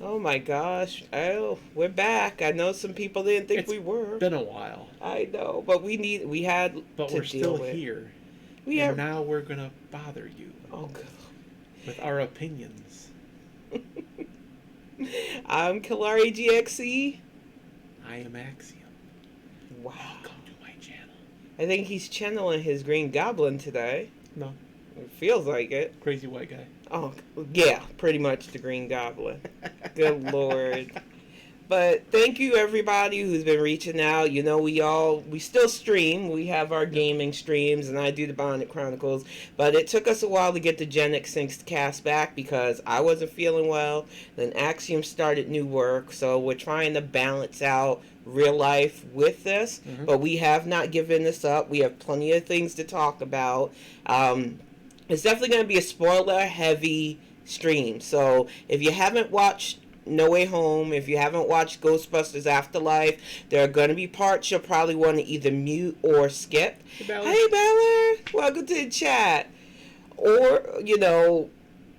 Oh my gosh. Oh, we're back. I know some people didn't think we were. It's been a while. I know, but we had but to we're deal still with. here. We and are. now we're going to bother you Oh god. with our opinions. I'm Kalari GXE. I am Axiom. Wow. Welcome to my channel. I think he's channeling his Green Goblin today. No. It feels like it. Crazy white guy. Oh, yeah, pretty much the Green Goblin. Good lord. But thank you everybody who's been reaching out. You know, we still stream. We have our gaming streams, and I do the Bonnet Chronicles. But it took us a while to get the GenXCynics cast back because I wasn't feeling well. Then Axiom started new work, so we're trying to balance out real life with this. Mm-hmm. But we have not given this up. We have plenty of things to talk about. It's definitely going to be a spoiler-heavy stream. So if you haven't watched No Way Home, if you haven't watched Ghostbusters Afterlife, there are going to be parts you'll probably want to either mute or skip. Hey, Bella. Hey, Bella. Welcome to the chat. Or, you know,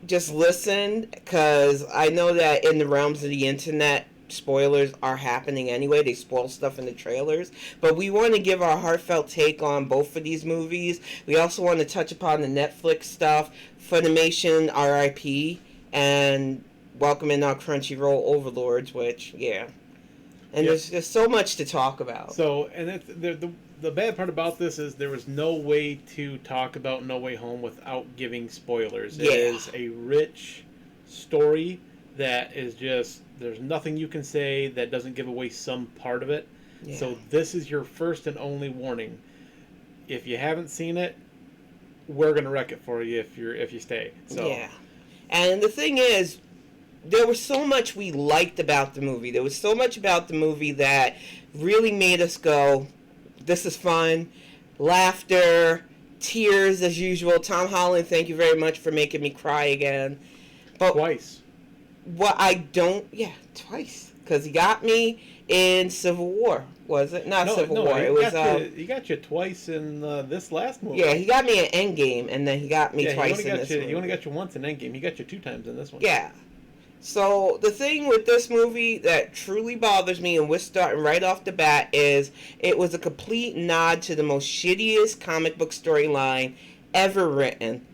just listen, because I know that in the realms of the internet, spoilers are happening anyway. They spoil stuff in the trailers. But we want to give our heartfelt take on both of these movies. We also want to touch upon the Netflix stuff, Funimation, RIP, and welcome in our Crunchyroll overlords, which, yeah. And there's just so much to talk about. So, and the bad part about this is there was no way to talk about No Way Home without giving spoilers. Yeah. It is a rich story that is just, there's nothing you can say that doesn't give away some part of it. Yeah. So this is your first and only warning. If you haven't seen it, we're gonna wreck it for you if you stay. So yeah. And the thing is, there was so much we liked about the movie. There was so much about the movie that really made us go, this is fun. Laughter, tears as usual. Tom Holland, thank you very much for making me cry again. But twice. What I don't, twice. Because he got me in Civil War, was it? Not Civil War. It was. He got you twice in this last movie. Yeah, he got me in Endgame, and then he got me twice in this movie. He only got you once in Endgame. He got you 2 times in this one. Yeah. So the thing with this movie that truly bothers me, and we're starting right off the bat, is it was a complete nod to the most shittiest comic book storyline ever written.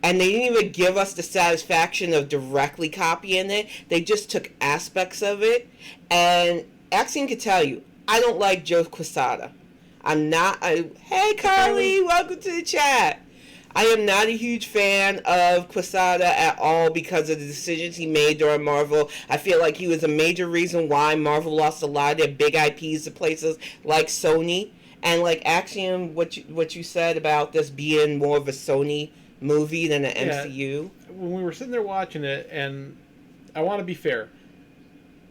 And they didn't even give us the satisfaction of directly copying it. They just took aspects of it. And Axiom can tell you, I don't like Joe Quesada. Hey, Carly, welcome to the chat. I am not a huge fan of Quesada at all because of the decisions he made during Marvel. I feel like he was a major reason why Marvel lost a lot of their big IPs to places like Sony. And like Axiom, what you said about this being more of a Sony movie than an MCU. When we were sitting there watching it, and I want to be fair,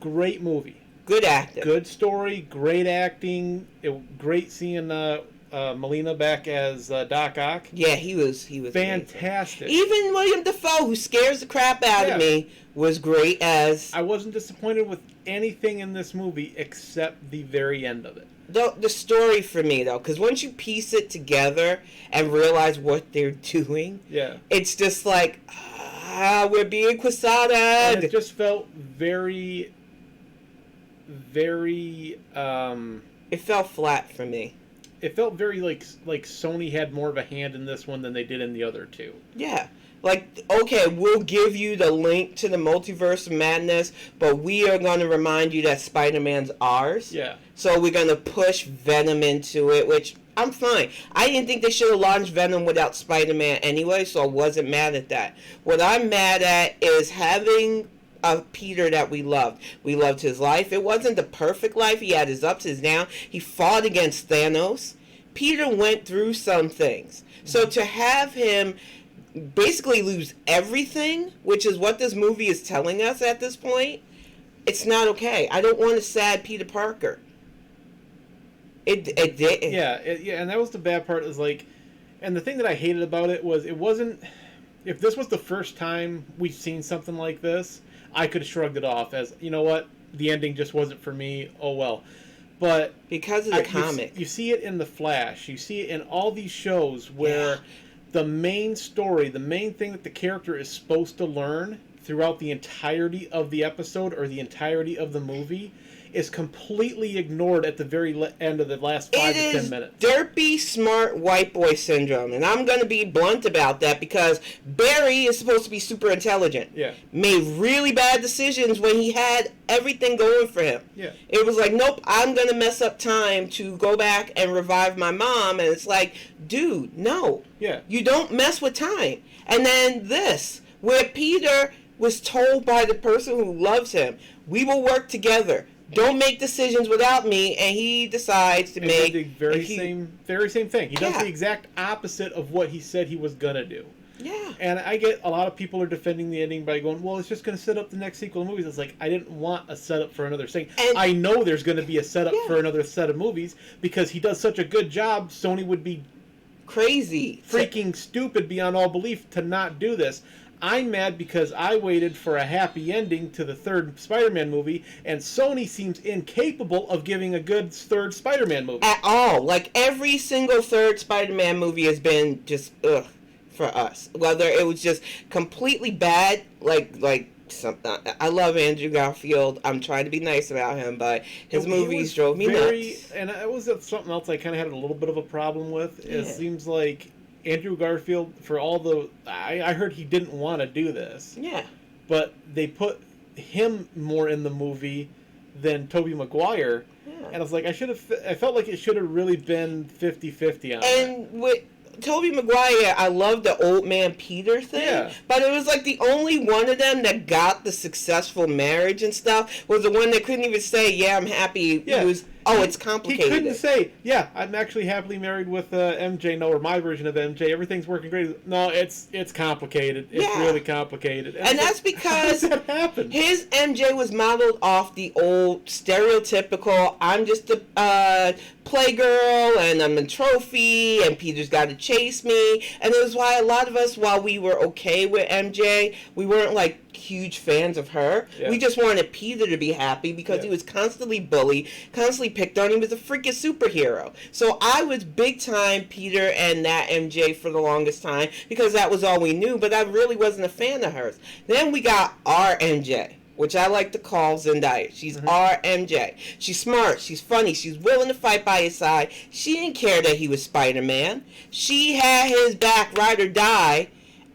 great movie, good acting, good story, great acting. Great seeing Molina back as Doc Ock. Yeah, he was fantastic. Amazing. Even William Dafoe, who scares the crap out of me, was great as. I wasn't disappointed with anything in this movie except the very end of it. The story for me, though, because once you piece it together and realize what they're doing, it's just like, we're being Quesada. And it just felt very, very... it felt flat for me. It felt very like Sony had more of a hand in this one than they did in the other two. Yeah. Like, okay, we'll give you the link to the Multiverse of Madness, but we are going to remind you that Spider-Man's ours. Yeah. So we're going to push Venom into it, which I'm fine. I didn't think they should have launched Venom without Spider-Man anyway, so I wasn't mad at that. What I'm mad at is having a Peter that we loved. We loved his life. It wasn't the perfect life. He had his ups, his downs. He fought against Thanos. Peter went through some things. So to have him basically lose everything, which is what this movie is telling us at this point, it's not okay. I don't want a sad Peter Parker. It did. Yeah, and that was the bad part. Is like, and the thing that I hated about it was it wasn't. If this was the first time we've seen something like this, I could have shrugged it off as, you know what, the ending just wasn't for me. Oh well. But because of the comic, you see it in The Flash. You see it in all these shows where the main story, the main thing that the character is supposed to learn throughout the entirety of the episode or the entirety of the movie is completely ignored at the very end of the last 5 to 10 minutes. It is derpy, smart white boy syndrome. And I'm going to be blunt about that because Barry is supposed to be super intelligent. Yeah. Made really bad decisions when he had everything going for him. Yeah. It was like, nope, I'm going to mess up time to go back and revive my mom. And it's like, dude, no. Yeah. You don't mess with time. And then this, where Peter was told by the person who loves him, we will work together. Don't make decisions without me, and he decides to make the very same thing. He does Yeah. the exact opposite of what he said he was gonna do. Yeah. And I get a lot of people are defending the ending by going, well, it's just going to set up the next sequel of movies. It's like, I didn't want a setup for another thing. And I know there's going to be a setup Yeah. for another set of movies because he does such a good job. Sony would be crazy, freaking stupid beyond all belief to not do this. I'm mad because I waited for a happy ending to the third Spider-Man movie, and Sony seems incapable of giving a good third Spider-Man movie. At all. Like, every single third Spider-Man movie has been just, ugh, for us. Whether it was just completely bad, like something. I love Andrew Garfield. I'm trying to be nice about him, but his movies drove me nuts. And it was something else I kind of had a little bit of a problem with. It Yeah. seems like Andrew Garfield, for all the... I heard he didn't want to do this. Yeah. But they put him more in the movie than Tobey Maguire. Yeah. And I was like, I felt like it should have really been 50-50 on that. And with Tobey Maguire, I love the old man Peter thing, Yeah. but it was like the only one of them that got the successful marriage and stuff was the one that couldn't even say, yeah, I'm happy. Yeah. It was, it's complicated. He couldn't say, yeah, I'm actually happily married with MJ. No, or my version of MJ. Everything's working great. No, it's complicated. It's Yeah. really complicated. And that's because how does that happen? his MJ was modeled off the old stereotypical, I'm just a playgirl and I'm a trophy and Peter's got to chase me. And it was why a lot of us, while we were okay with MJ, we weren't like huge fans of her. Yeah. We just wanted Peter to be happy because he was constantly bullied, constantly picked on. He was a freaking superhero. So I was big time Peter and that MJ for the longest time because that was all we knew, but I really wasn't a fan of hers. Then we got our MJ, which I like to call Zendaya. She's our MJ. She's smart. She's funny. She's willing to fight by his side. She didn't care that he was Spider-Man. She had his back, ride or die.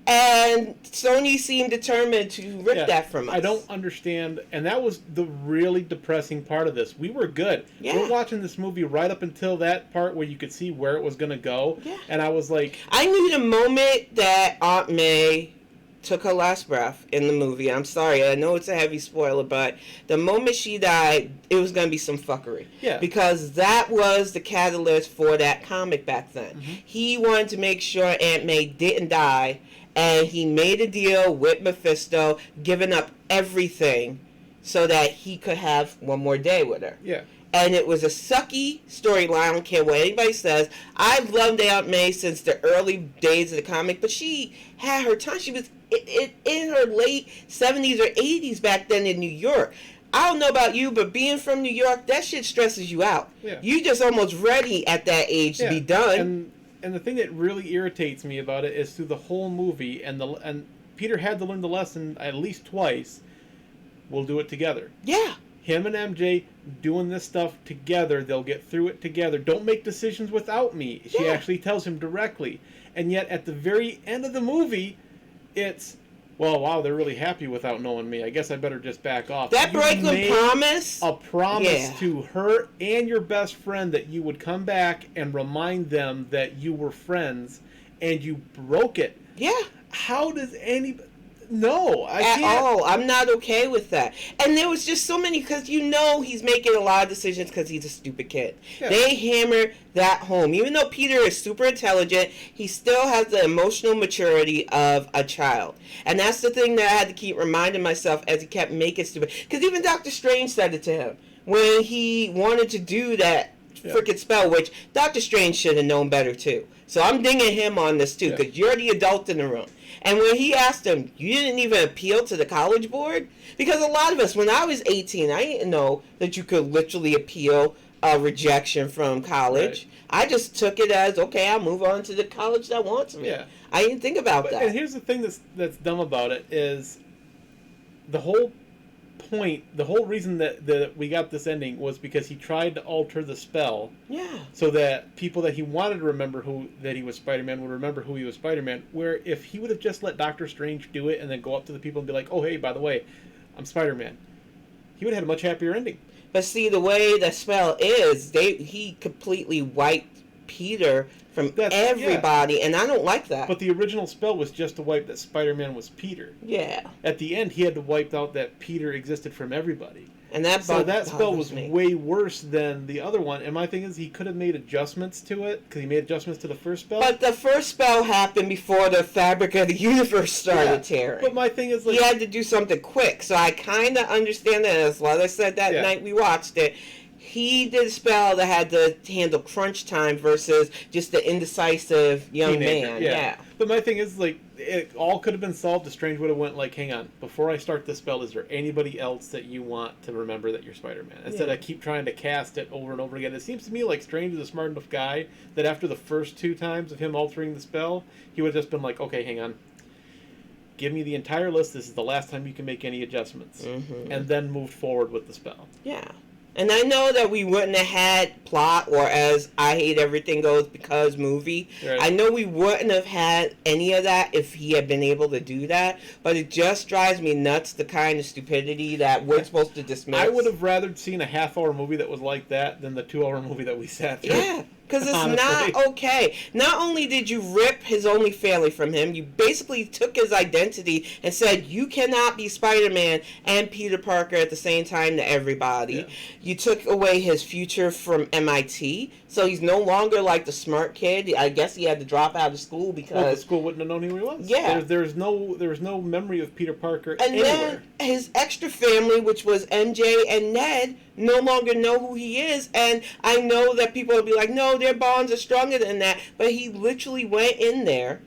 And Sony seemed determined to rip that from us. I don't understand, and that was the really depressing part of this. We were good. Yeah. We're watching this movie right up until that part where you could see where it was going to go, and I was like... I knew the moment that Aunt May took her last breath in the movie. I'm sorry, I know it's a heavy spoiler, but the moment she died, it was going to be some fuckery. Yeah. Because that was the catalyst for that comic back then. He wanted to make sure Aunt May didn't die, and he made a deal with Mephisto, giving up everything so that he could have one more day with her. Yeah. And it was a sucky storyline. I don't care what anybody says. I've loved Aunt May since the early days of the comic, but she had her time. She was in her late 70s or 80s back then in New York. I don't know about you, but being from New York, that shit stresses you out. Yeah. You just almost ready at that age to be done. And the thing that really irritates me about it is through the whole movie, and Peter had to learn the lesson at least twice. We'll do it together. Yeah. Him and MJ doing this stuff together, they'll get through it together. Don't make decisions without me. She actually tells him directly. And yet at the very end of the movie, it's, well, wow, they're really happy without knowing me. I guess I better just back off. That Franklin promise. A promise to her and your best friend that you would come back and remind them that you were friends, and you broke it. Yeah. How does anybody... No, I at can't. all. I'm not okay with that. And there was just so many, because you know he's making a lot of decisions because he's a stupid kid. Yeah. They hammer that home. Even though Peter is super intelligent, he still has the emotional maturity of a child. And that's the thing that I had to keep reminding myself as he kept making stupid. Because even Doctor Strange said it to him when he wanted to do that freaking spell, which Doctor Strange should have known better too. So I'm dinging him on this too, because you're the adult in the room. And when he asked him, you didn't even appeal to the college board? Because a lot of us, when I was 18, I didn't know that you could literally appeal a rejection from college. Right. I just took it as, okay, I'll move on to the college that wants me. Yeah. I didn't think about that. And here's the thing that's dumb about it is the whole point, the whole reason that we got this ending was because he tried to alter the spell. Yeah. So that people that he wanted to remember that he was Spider-Man would remember who he was Spider-Man. Where if he would have just let Doctor Strange do it and then go up to the people and be like, "Oh, hey, by the way, I'm Spider-Man," he would have had a much happier ending. But see, the way the spell is, he completely wiped Peter from everybody, and I don't like that. But the original spell was just to wipe that Spider-Man was Peter. Yeah. At the end, he had to wipe out that Peter existed from everybody. And that spell was way worse than the other one. And my thing is, he could have made adjustments to it, because he made adjustments to the first spell. But the first spell happened before the fabric of the universe started tearing. But my thing is, like, he had to do something quick, so I kind of understand that. As well, I said that night we watched it. He did a spell that had to handle crunch time versus just the indecisive young man. Yeah. But my thing is, like, it all could have been solved if Strange would have went, like, hang on, before I start this spell, is there anybody else that you want to remember that you're Spider-Man? Instead of keep trying to cast it over and over again. It seems to me like Strange is a smart enough guy that after the first 2 times of him altering the spell, he would have just been like, okay, hang on. Give me the entire list. This is the last time you can make any adjustments. Mm-hmm. And then moved forward with the spell. Yeah. And I know that we wouldn't have had plot, or as I Hate Everything Goes Because movie. Right. I know we wouldn't have had any of that if he had been able to do that. But it just drives me nuts, the kind of stupidity that we're supposed to dismiss. I would have rather seen a half-hour movie that was like that than the 2-hour movie that we sat through. Yeah. Because it's not okay. Not only did you rip his only family from him, you basically took his identity and said you cannot be Spider-Man and Peter Parker at the same time to everybody. Yeah. You took away his future from MIT, so he's no longer like the smart kid. I guess he had to drop out of school because the school wouldn't have known who he was. Yeah, there was no memory of Peter Parker and anywhere. Then his extra family, which was MJ and Ned, no longer know who he is. And I know that people will be like, no, their bonds are stronger than that. But he literally went in there.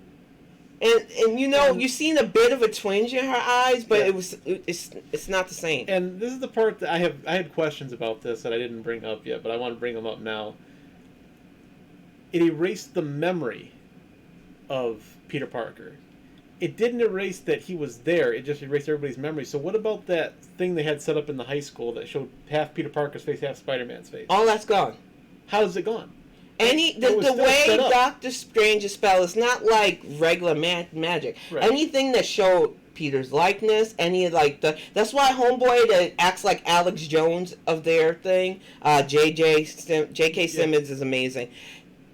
And you know, you've seen a bit of a twinge in her eyes, but it's not the same. And this is the part that I had questions about this that I didn't bring up yet, but I want to bring them up now. It erased the memory of Peter Parker. It didn't erase that he was there. It just erased everybody's memory. So what about that thing they had set up in the high school that showed half Peter Parker's face, half Spider-Man's face? All that's gone. How's it gone? The way Doctor Strange's spell is not like regular magic. Right. Anything that showed Peter's likeness, that's why Homeboy that acts like Alex Jones of their thing, J.K. Simmons is amazing.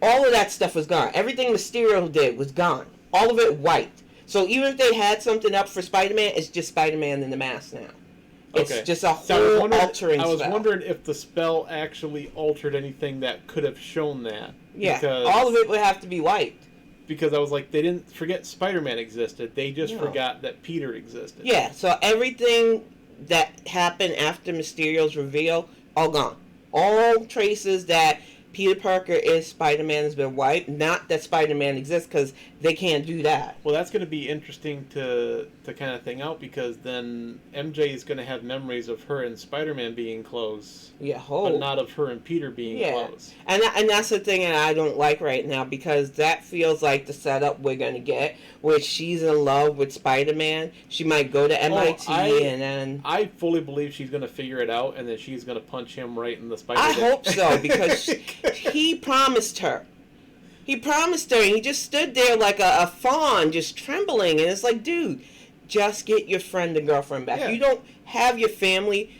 All of that stuff was gone. Everything Mysterio did was gone. All of it wiped. So even if they had something up for Spider-Man, it's just Spider-Man in the mask now. It's just a whole altering spell. I was wondering if the spell actually altered anything that could have shown that. Yeah, all of it would have to be wiped. Because I was like, they didn't forget Spider-Man existed. They just forgot that Peter existed. Yeah, so everything that happened after Mysterio's reveal, all gone. All traces that Peter Parker is Spider-Man has been wiped. Not that Spider-Man exists, because they can't do that. Well, that's going to be interesting to kind of thing out, because then MJ is going to have memories of her and Spider-Man being close. Yeah, but not of her and Peter being close. And that's the thing that I don't like right now, because that feels like the setup we're going to get, where she's in love with Spider-Man. She might go to MIT and then... I fully believe she's going to figure it out, and then she's going to punch him right in the spider. I hope so, because he promised her. He promised her, and he just stood there like a fawn, just trembling. And it's like, dude, just get your friend and girlfriend back. Yeah. You don't have your family.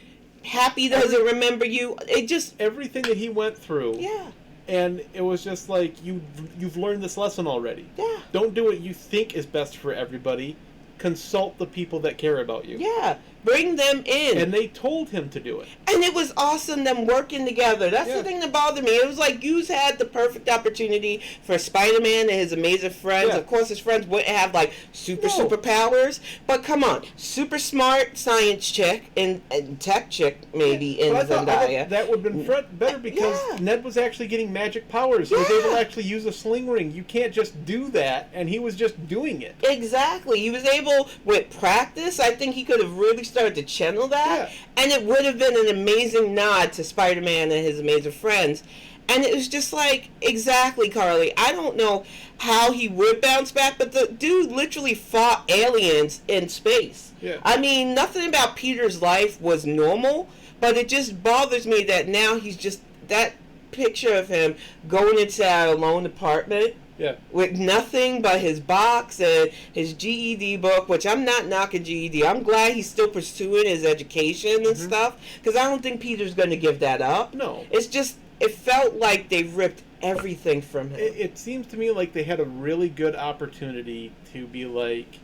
Happy doesn't remember you. It just... Everything that he went through. Yeah. And it was just like, you've learned this lesson already. Yeah. Don't do what you think is best for everybody. Consult the people that care about you. Yeah. Bring them in. And they told him to do it. And it was awesome, them working together. That's the thing that bothered me. It was like, you had the perfect opportunity for Spider-Man and his amazing friends. Yeah. Of course, his friends wouldn't have, like, superpowers. But come on. Super smart science chick and tech chick, maybe, in Zendaya. That would have been better, because Ned was actually getting magic powers. He was able to actually use a sling ring. You can't just do that. And he was just doing it. Exactly. He was able, with practice, I think he could have really started to channel that, and it would have been an amazing nod to Spider-Man and his amazing friends. And it was just like, exactly, Carly. I don't know how he would bounce back, but the dude literally fought aliens in space. Yeah. I mean, nothing about Peter's life was normal, but it just bothers me that now he's just, that picture of him going into that alone apartment. Yeah. With nothing but his box and his GED book, which I'm not knocking GED. I'm glad he's still pursuing his education and stuff, because I don't think Peter's going to give that up. No. It's just, it felt like they ripped everything from him. It seems to me like they had a really good opportunity to be like,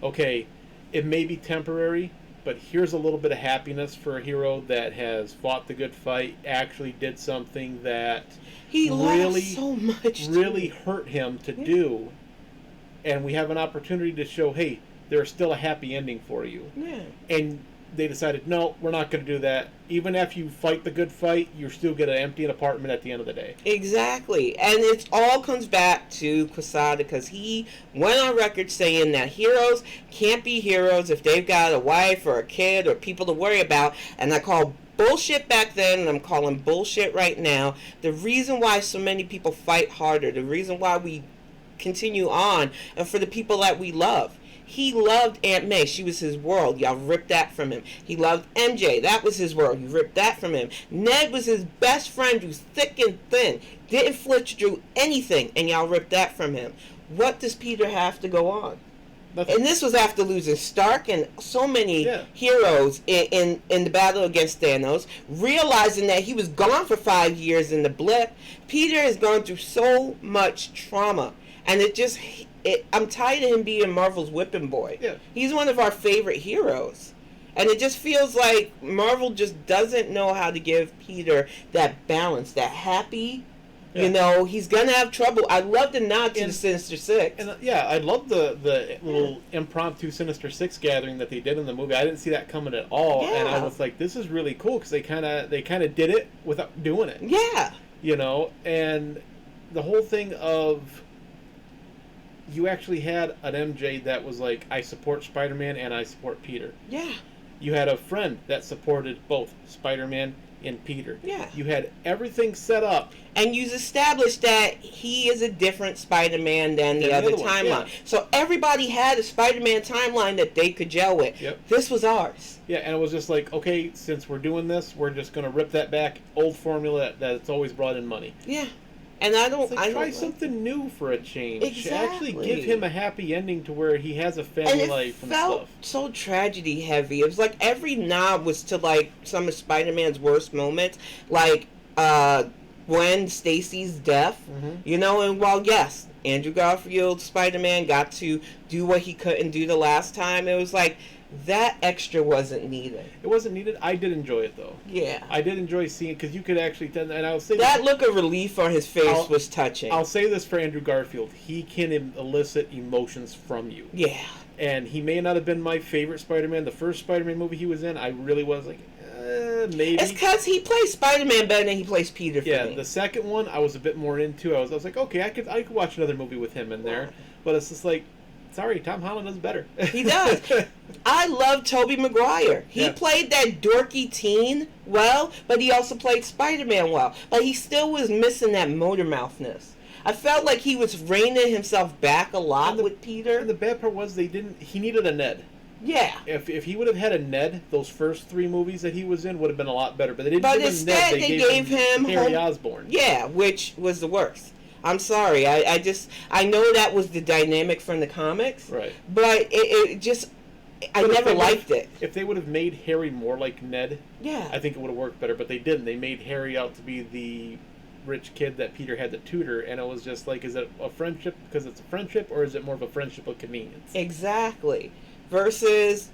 okay, it may be temporary, but here's a little bit of happiness for a hero that has fought the good fight, actually did something that He really so much. Really hurt him to do. And we have an opportunity to show, hey, there's still a happy ending for you. Yeah. And they decided, no, we're not going to do that. Even if you fight the good fight, you're still going to empty an apartment at the end of the day. Exactly. And it all comes back to Quesada, because he went on record saying that heroes can't be heroes if they've got a wife or a kid or people to worry about. And I call bullshit back then, and I'm calling bullshit right now. The reason why so many people fight harder, the reason why we continue on, and for the people that we love. He loved Aunt May. She was his world. Y'all ripped that from him. He loved MJ. That was his world. You ripped that from him. Ned was his best friend, who's thick and thin. Didn't flinch through anything, and y'all ripped that from him. What does Peter have to go on? Nothing. And this was after losing Stark and so many heroes in the battle against Thanos, realizing that he was gone for 5 years in the blip. Peter has gone through so much trauma, and I'm tired of him being Marvel's whipping boy. Yeah. He's one of our favorite heroes. And it just feels like Marvel just doesn't know how to give Peter that balance, that happy. Yeah. You know, he's going to have trouble. I love the nod to the Sinister Six. And I love the little impromptu Sinister Six gathering that they did in the movie. I didn't see that coming at all. Yeah. And I was like, this is really cool, because they kind of did it without doing it. Yeah. You know, and the whole thing of, you actually had an MJ that was like, I support Spider-Man and I support Peter. Yeah. You had a friend that supported both Spider-Man and Peter. Yeah. You had everything set up. And you established that he is a different Spider-Man than the other timeline. Yeah. So everybody had a Spider-Man timeline that they could gel with. Yep. This was ours. Yeah, and it was just like, okay, since we're doing this, we're just going to rip that back. Old formula that's always brought in money. Yeah. And I don't try something new for a change. Exactly. Actually give him a happy ending to where he has a family life and stuff. And it felt so tragedy heavy. It was like every nod was to like some of Spider-Man's worst moments, like Gwen Stacy's death. Mm-hmm. You know, and while yes, Andrew Garfield's Spider-Man got to do what he couldn't do the last time, it was like that extra wasn't needed. It wasn't needed. I did enjoy it, though. Yeah. I did enjoy seeing it, because you could actually... And I'll say that look of relief on his face was touching. I'll say this for Andrew Garfield. He can elicit emotions from you. Yeah. And he may not have been my favorite Spider-Man. The first Spider-Man movie he was in, I really was like, maybe. It's because he plays Spider-Man better than he plays Peter for me. The second one, I was a bit more into. I was like, okay, I could watch another movie with him in there. But it's just like, sorry, Tom Holland does better. He does. I love Tobey Maguire. He played that dorky teen well, but he also played Spider-Man well. But he still was missing that motor mouthness. I felt like he was reining himself back a lot with Peter. And the bad part was he needed a Ned. Yeah. If he would have had a Ned, those first 3 movies that he was in would have been a lot better. But they didn't give him instead, Ned. They gave him Harry Osborn. Yeah, which was the worst. I'm sorry. I know that was the dynamic from the comics. Right. But I never liked it. If they would have made Harry more like Ned, yeah, I think it would have worked better. But they didn't. They made Harry out to be the rich kid that Peter had to tutor, and it was just like, is it a friendship because it's a friendship, or is it more of a friendship of convenience? Exactly. Versus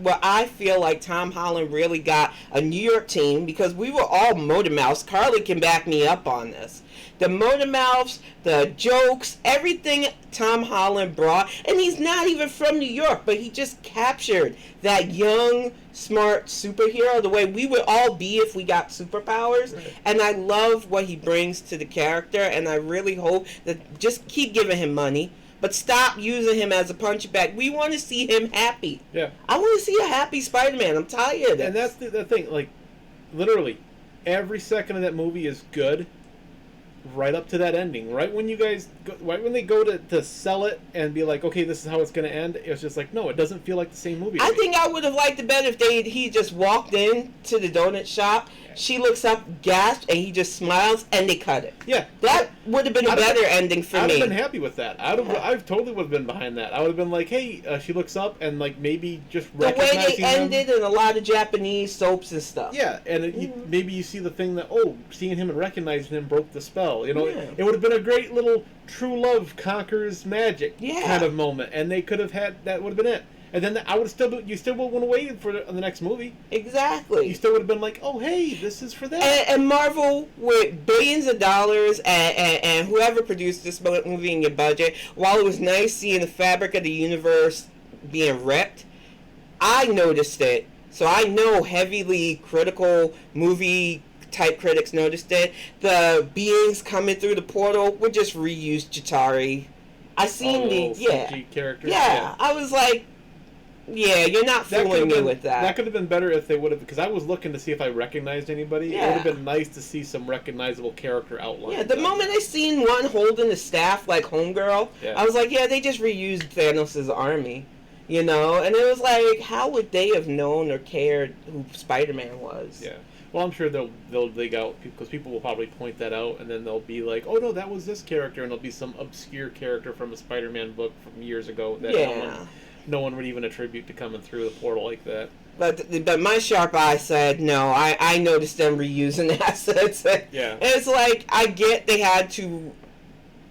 what I feel like Tom Holland really got a New York team, because we were all motor mouths. Carly can back me up on this. The motor mouths, the jokes, everything Tom Holland brought. And he's not even from New York, but he just captured that young, smart superhero the way we would all be if we got superpowers. Right. And I love what he brings to the character, and I really hope that just keep giving him money. But stop using him as a punch bag. We want to see him happy. Yeah. I want to see a happy Spider-Man. I'm tired of it. And that's the thing. Like, literally, every second of that movie is good. right up to that ending. Right when right when they go to sell it and be like, okay, this is how it's going to end. It was just like, no, it doesn't feel like the same movie. I think I would have liked it better if he just walked in to the donut shop. She looks up, gasps, and he just smiles, and they cut it. Yeah, that would have been a better ending for me. I'd have been happy with that. I totally would have been behind that. I would have been like, hey, she looks up and like maybe just the recognizing way they ended in a lot of Japanese soaps and stuff. Yeah, and maybe you see the thing that seeing him and recognizing him broke the spell. You know, Yeah. it would have been a great little true love conquers magic kind of moment, and they could have had that. Would have been it. And then I would have you still wouldn't have waited for the next movie. Exactly. You still would have been like, oh, hey, this is for that. And Marvel, with billions of dollars and whoever produced this movie in your budget, while it was nice seeing the fabric of the universe being ripped, I noticed it. So I know heavily critical movie type critics noticed it. The beings coming through the portal were just reused Chitauri. I seen the CG characters. Yeah, I was like, yeah, you're not fooling me with that. That could have been better if they would have, because I was looking to see if I recognized anybody. Yeah. It would have been nice to see some recognizable character outline. Yeah, the moment I seen one holding the staff like Homegirl, I was like, yeah, they just reused Thanos' army, you know? And it was like, how would they have known or cared who Spider-Man was? Yeah. Well, I'm sure they'll dig out, because people will probably point that out, and then they'll be like, oh no, that was this character, and it'll be some obscure character from a Spider-Man book from years ago that no one would even attribute to coming through the portal like that. But my sharp eye said, no, I noticed them reusing assets. Yeah. And it's like, I get they had to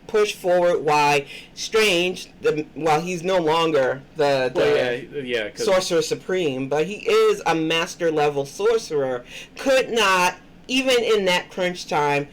push forward why Strange, while he's no longer the Sorcerer Supreme, but he is a master level sorcerer, could not, even in that crunch time,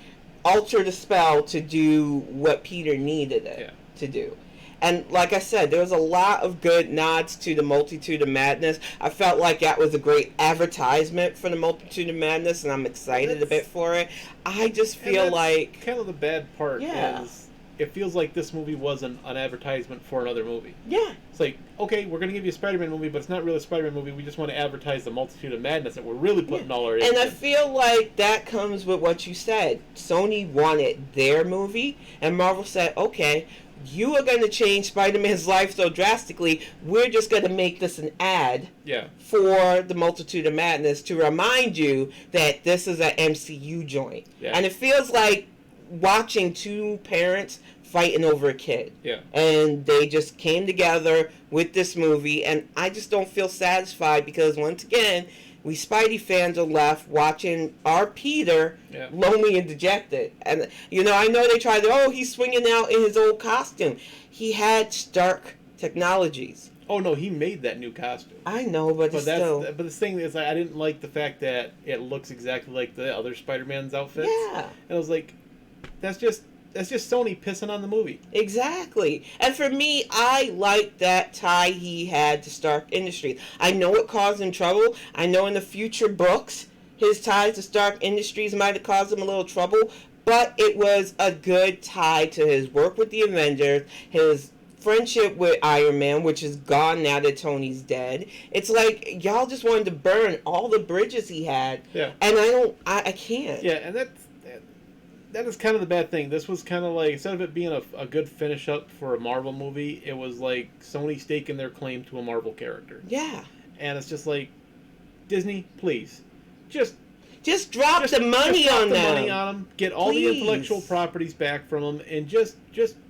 alter the spell to do what Peter needed it to do. And like I said, there was a lot of good nods to the Multitude of Madness. I felt like that was a great advertisement for the Multitude of Madness, and I'm excited a bit for it. I just feel like... kind of the bad part is it feels like this movie was an advertisement for another movie. Yeah. It's like, okay, we're going to give you a Spider-Man movie, but it's not really a Spider-Man movie. We just want to advertise the Multitude of Madness that we're really putting all our And I feel like that comes with what you said. Sony wanted their movie, and Marvel said, okay, you are going to change Spider-Man's life so drastically, we're just going to make this an ad for the Multitude of Madness to remind you that this is an MCU joint. Yeah. And it feels like watching two parents fighting over a kid. Yeah. And they just came together with this movie, and I just don't feel satisfied because, once again, we Spidey fans are left watching our Peter lonely and dejected. And, you know, I know they tried to, he's swinging out in his old costume. He had Stark technologies. Oh, no, he made that new costume. I know, but still. But the thing is, I didn't like the fact that it looks exactly like the other Spider-Man's outfits. Yeah. And I was like, that's just Sony pissing on the movie. Exactly. And for me, I like that tie he had to Stark Industries. I know it caused him trouble. I know in the future books, his ties to Stark Industries might have caused him a little trouble, but it was a good tie to his work with the Avengers, his friendship with Iron Man, which is gone now that Tony's dead. It's like, y'all just wanted to burn all the bridges he had. Yeah. And I can't. Yeah, and that is kind of the bad thing. This was kind of like, instead of it being a good finish up for a Marvel movie, it was like Sony staking their claim to a Marvel character. Yeah. And it's just like, Disney, please, just drop the money on them. Get all the intellectual properties back from them, and just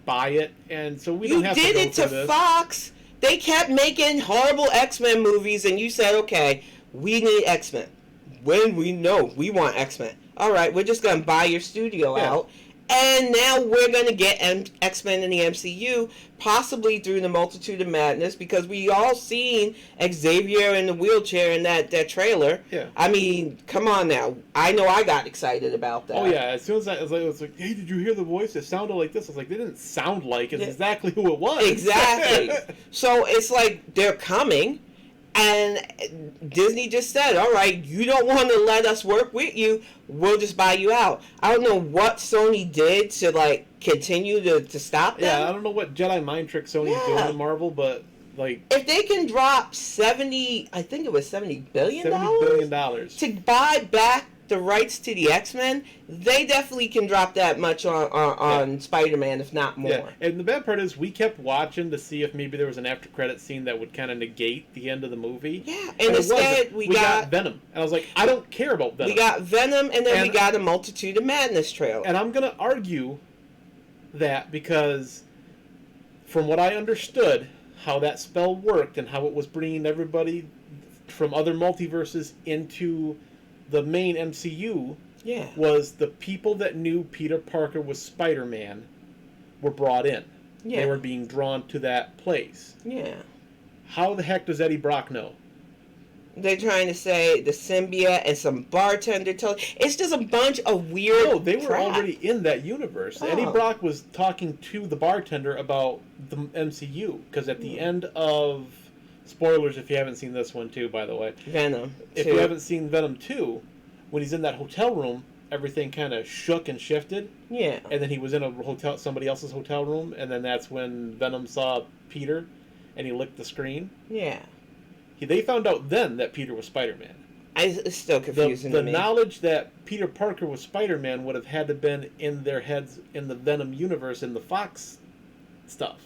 buy it. And so we don't have to go through this. You did it to Fox. They kept making horrible X-Men movies, and you said, okay, we need X-Men. When we know we want X-Men. All right, we're just going to buy your studio out. And now we're going to get X-Men in the MCU, possibly through the Multitude of Madness, because we all seen Xavier in the wheelchair in that trailer. Yeah. I mean, come on now. I know I got excited about that. Oh, yeah. As soon as I was like, hey, did you hear the voice? It sounded like this. I was like, they didn't sound like it. It's exactly who it was. Exactly. So it's like they're coming. And Disney just said, all right, you don't want to let us work with you, we'll just buy you out. I don't know what Sony did to, like, continue to stop them. Yeah, I don't know what Jedi mind trick Sony's doing to Marvel, but, like... if they can drop $70 billion? $70 billion. To buy back the rights to the X-Men, they definitely can drop that much on Spider-Man, if not more. Yeah, and the bad part is we kept watching to see if maybe there was an after-credit scene that would kind of negate the end of the movie. Yeah, and instead we got Venom. And I was like, I don't care about Venom. We got Venom, and then we got a Multitude of Madness trailer. And I'm going to argue that because from what I understood, how that spell worked and how it was bringing everybody from other multiverses into the main MCU was the people that knew Peter Parker was Spider-Man were brought in. Yeah. They were being drawn to that place. Yeah. How the heck does Eddie Brock know? They're trying to say the symbiote and some bartender told. It's just a bunch of weird. No, they were already in that universe. Oh. Eddie Brock was talking to the bartender about the MCU because at the end of spoilers, if you haven't seen this one too, by the way, Venom. If you haven't seen Venom 2, when he's in that hotel room, everything kind of shook and shifted. Yeah. And then he was in somebody else's hotel room, and then that's when Venom saw Peter, and he licked the screen. Yeah. They found out then that Peter was Spider-Man. It's still confusing to me. The knowledge that Peter Parker was Spider-Man would have had to been in their heads in the Venom universe in the Fox stuff.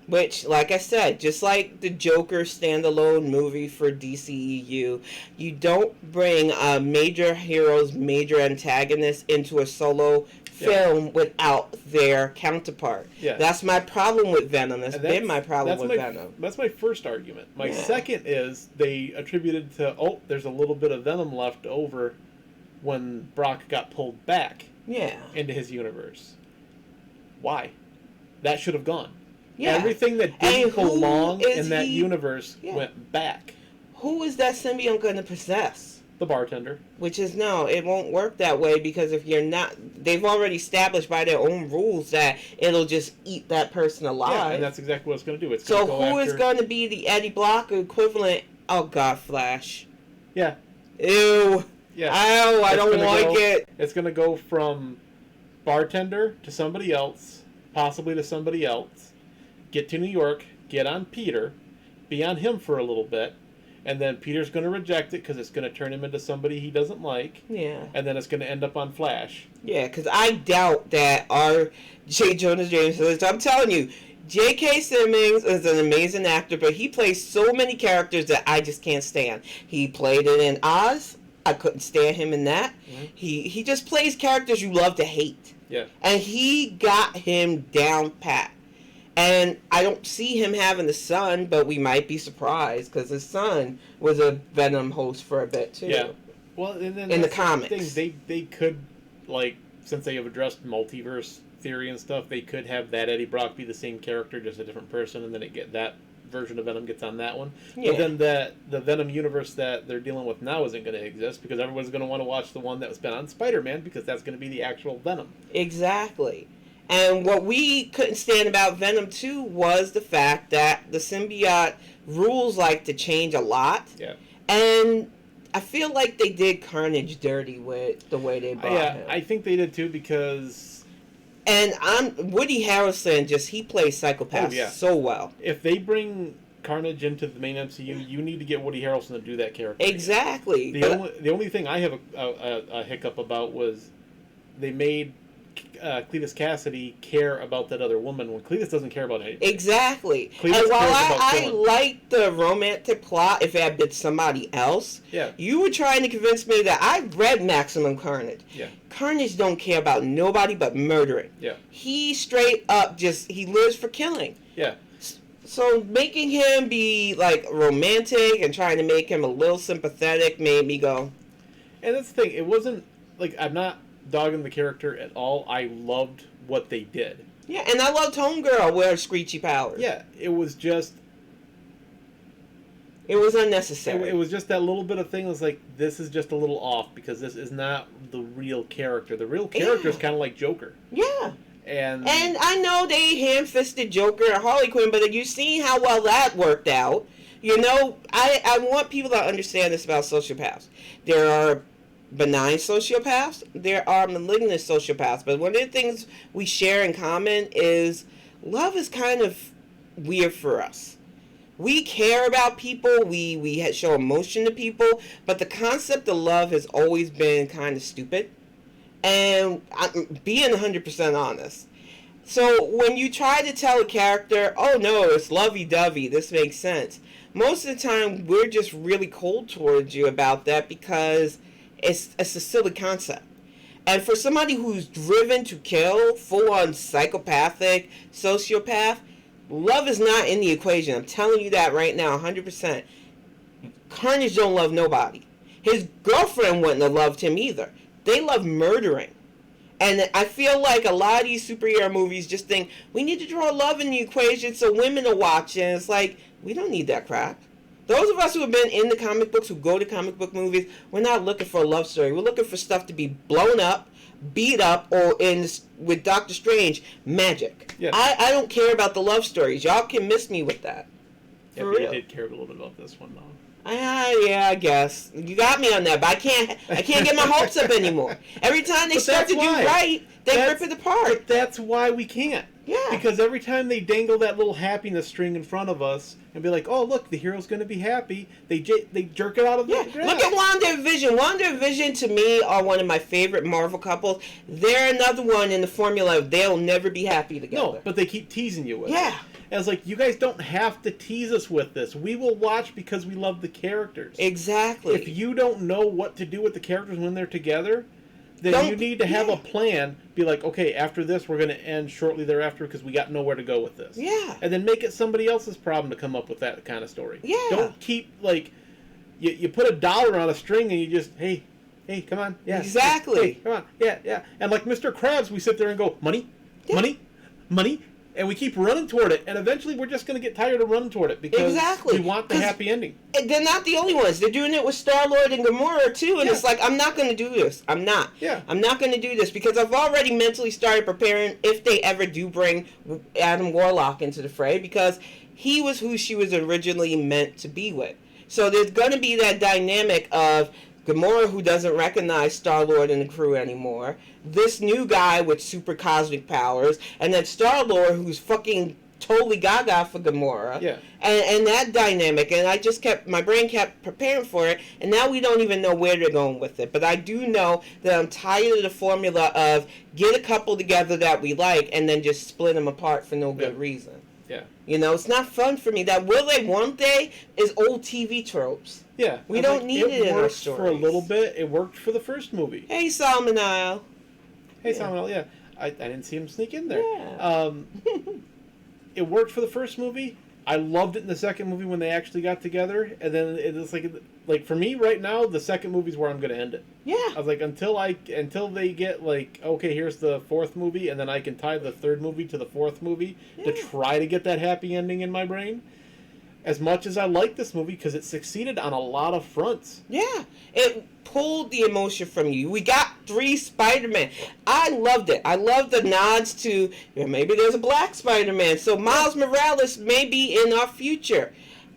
Which, like I said, just like the Joker standalone movie for DCEU, you don't bring a major hero's major antagonist into a solo film without their counterpart. Yeah. That's my problem with Venom. That's been my problem with Venom. That's my first argument. My second is they attributed to, there's a little bit of Venom left over when Brock got pulled back into his universe. Why? That should have gone. Yeah. Everything that didn't belong in that universe went back. Who is that symbiote going to possess? The bartender. Which is, no, it won't work that way because if you're not... They've already established by their own rules that it'll just eat that person alive. Yeah, and that's exactly what it's going to do. It's so who is going to be the Eddie Brock equivalent? Oh, God, Flash. Yeah. Ew. Yeah. Oh, I don't like it. It's going to go from bartender to somebody else, possibly to somebody else, get to New York, get on Peter, be on him for a little bit, and then Peter's going to reject it because it's going to turn him into somebody he doesn't like. Yeah. And then it's going to end up on Flash. Yeah, because I doubt that our J. Jonah Jameson, I'm telling you, J.K. Simmons is an amazing actor, but he plays so many characters that I just can't stand. He played it in Oz. I couldn't stand him in that. Mm-hmm. He just plays characters you love to hate. Yeah. And he got him down pat. And I don't see him having a son, but we might be surprised because his son was a Venom host for a bit too. Yeah. Well, and then in the comics, they could, like, since they have addressed multiverse theory and stuff, they could have that Eddie Brock be the same character, just a different person, and then that version of Venom gets on that one. Yeah. But then the Venom universe that they're dealing with now isn't going to exist because everyone's going to want to watch the one that was been on Spider-Man because that's going to be the actual Venom. Exactly. And what we couldn't stand about Venom 2 was the fact that the symbiote rules like to change a lot. Yeah. And I feel like they did Carnage dirty with the way they brought him. I think they did too because... And Woody Harrelson, he plays Psychopath so well. If they bring Carnage into the main MCU, you need to get Woody Harrelson to do that character. Exactly. The only thing I have a hiccup about was they made Cletus Cassidy care about that other woman when Cletus doesn't care about anything. Exactly. Cletus and while I like the romantic plot, if it had been somebody else, you were trying to convince me that I read Maximum Carnage. Yeah. Carnage don't care about nobody but murdering. Yeah. He straight up he lives for killing. Yeah. So making him be like romantic and trying to make him a little sympathetic made me go. And that's the thing. It wasn't like I'm not dogging the character at all. I loved what they did. Yeah, and I loved Homegirl with her screechy powers. Yeah, it was just... It was unnecessary. It was just that little bit of thing was like, this is just a little off because this is not the real character. The real character is kind of like Joker. Yeah. And I know they ham-fisted Joker and Harley Quinn, but you see how well that worked out. You know, I want people to understand this about sociopaths. There are benign sociopaths, there are malignant sociopaths, but one of the things we share in common is love is kind of weird for us. we care about people, we show emotion to people, but the concept of love has always been kind of stupid. And I'm being 100% honest. So when you try to tell a character, oh no, it's lovey-dovey, this makes sense, most of the time we're just really cold towards you about that because it's a silly concept. And for somebody who's driven to kill, full-on psychopathic, sociopath, love is not in the equation. I'm telling you that right now, 100%. Carnage don't love nobody. His girlfriend wouldn't have loved him either. They love murdering. And I feel like a lot of these superhero movies just think, we need to draw love in the equation so women will watch it. And it's like, we don't need that crap. Those of us who have been in the comic books, who go to comic book movies, we're not looking for a love story. We're looking for stuff to be blown up, beat up, or with Doctor Strange, magic. Yeah. I don't care about the love stories. Y'all can miss me with that. Yeah, but you did care a little bit about this one, though. Yeah, I guess you got me on that, but I can't get my hopes up anymore. Every time they start to do right, they rip it apart. But that's why we can't. Yeah. Because every time they dangle that little happiness string in front of us and be like, "Oh, look, the hero's going to be happy," they jerk it out of the grass. Look at WandaVision. WandaVision to me are one of my favorite Marvel couples. They're another one in the formula of they'll never be happy together. No, but they keep teasing you with it. Yeah. And it's like, you guys don't have to tease us with this. We will watch because we love the characters. Exactly. If you don't know what to do with the characters when they're together, then you need to have a plan. Be like, okay, after this, we're going to end shortly thereafter because we got nowhere to go with this. Yeah. And then make it somebody else's problem to come up with that kind of story. Yeah. Don't keep, like, you put $1 on a string and you just, hey, come on. Yeah. Exactly. Hey, come on. Yeah. And like Mr. Krabs, we sit there and go, money, money. And we keep running toward it, and eventually we're just going to get tired of running toward it because we want the happy ending. They're not the only ones. They're doing it with Star-Lord and Gamora, too, and it's like, I'm not going to do this. I'm not. Yeah. I'm not going to do this because I've already mentally started preparing if they ever do bring Adam Warlock into the fray because he was who she was originally meant to be with. So there's going to be that dynamic of Gamora, who doesn't recognize Star-Lord and the crew anymore, this new guy with super cosmic powers, and then Star-Lord, who's fucking totally gaga for Gamora. Yeah. And that dynamic, and my brain kept preparing for it, and now we don't even know where they're going with it. But I do know that I'm tired of the formula of get a couple together that we like, and then just split them apart for no good reason. Yeah. It's not fun for me. That will they, won't they is old TV tropes. Yeah. We don't need it in our stories. For a little bit. It worked for the first movie. Hey, Salmon Isle. Hey, Salmon Isle, yeah. I didn't see him sneak in there. Yeah. It worked for the first movie. I loved it in the second movie when they actually got together. And then it's like for me right now, the second movie's where I'm going to end it. Yeah. I was like, until they get like, okay, here's the fourth movie, and then I can tie the third movie to the fourth movie to try to get that happy ending in my brain. As much as I like this movie, because it succeeded on a lot of fronts. Yeah. It pulled the emotion from you. We got 3 Spider-Man. I loved it. I loved the nods to, maybe there's a black Spider-Man, so Miles Morales may be in our future.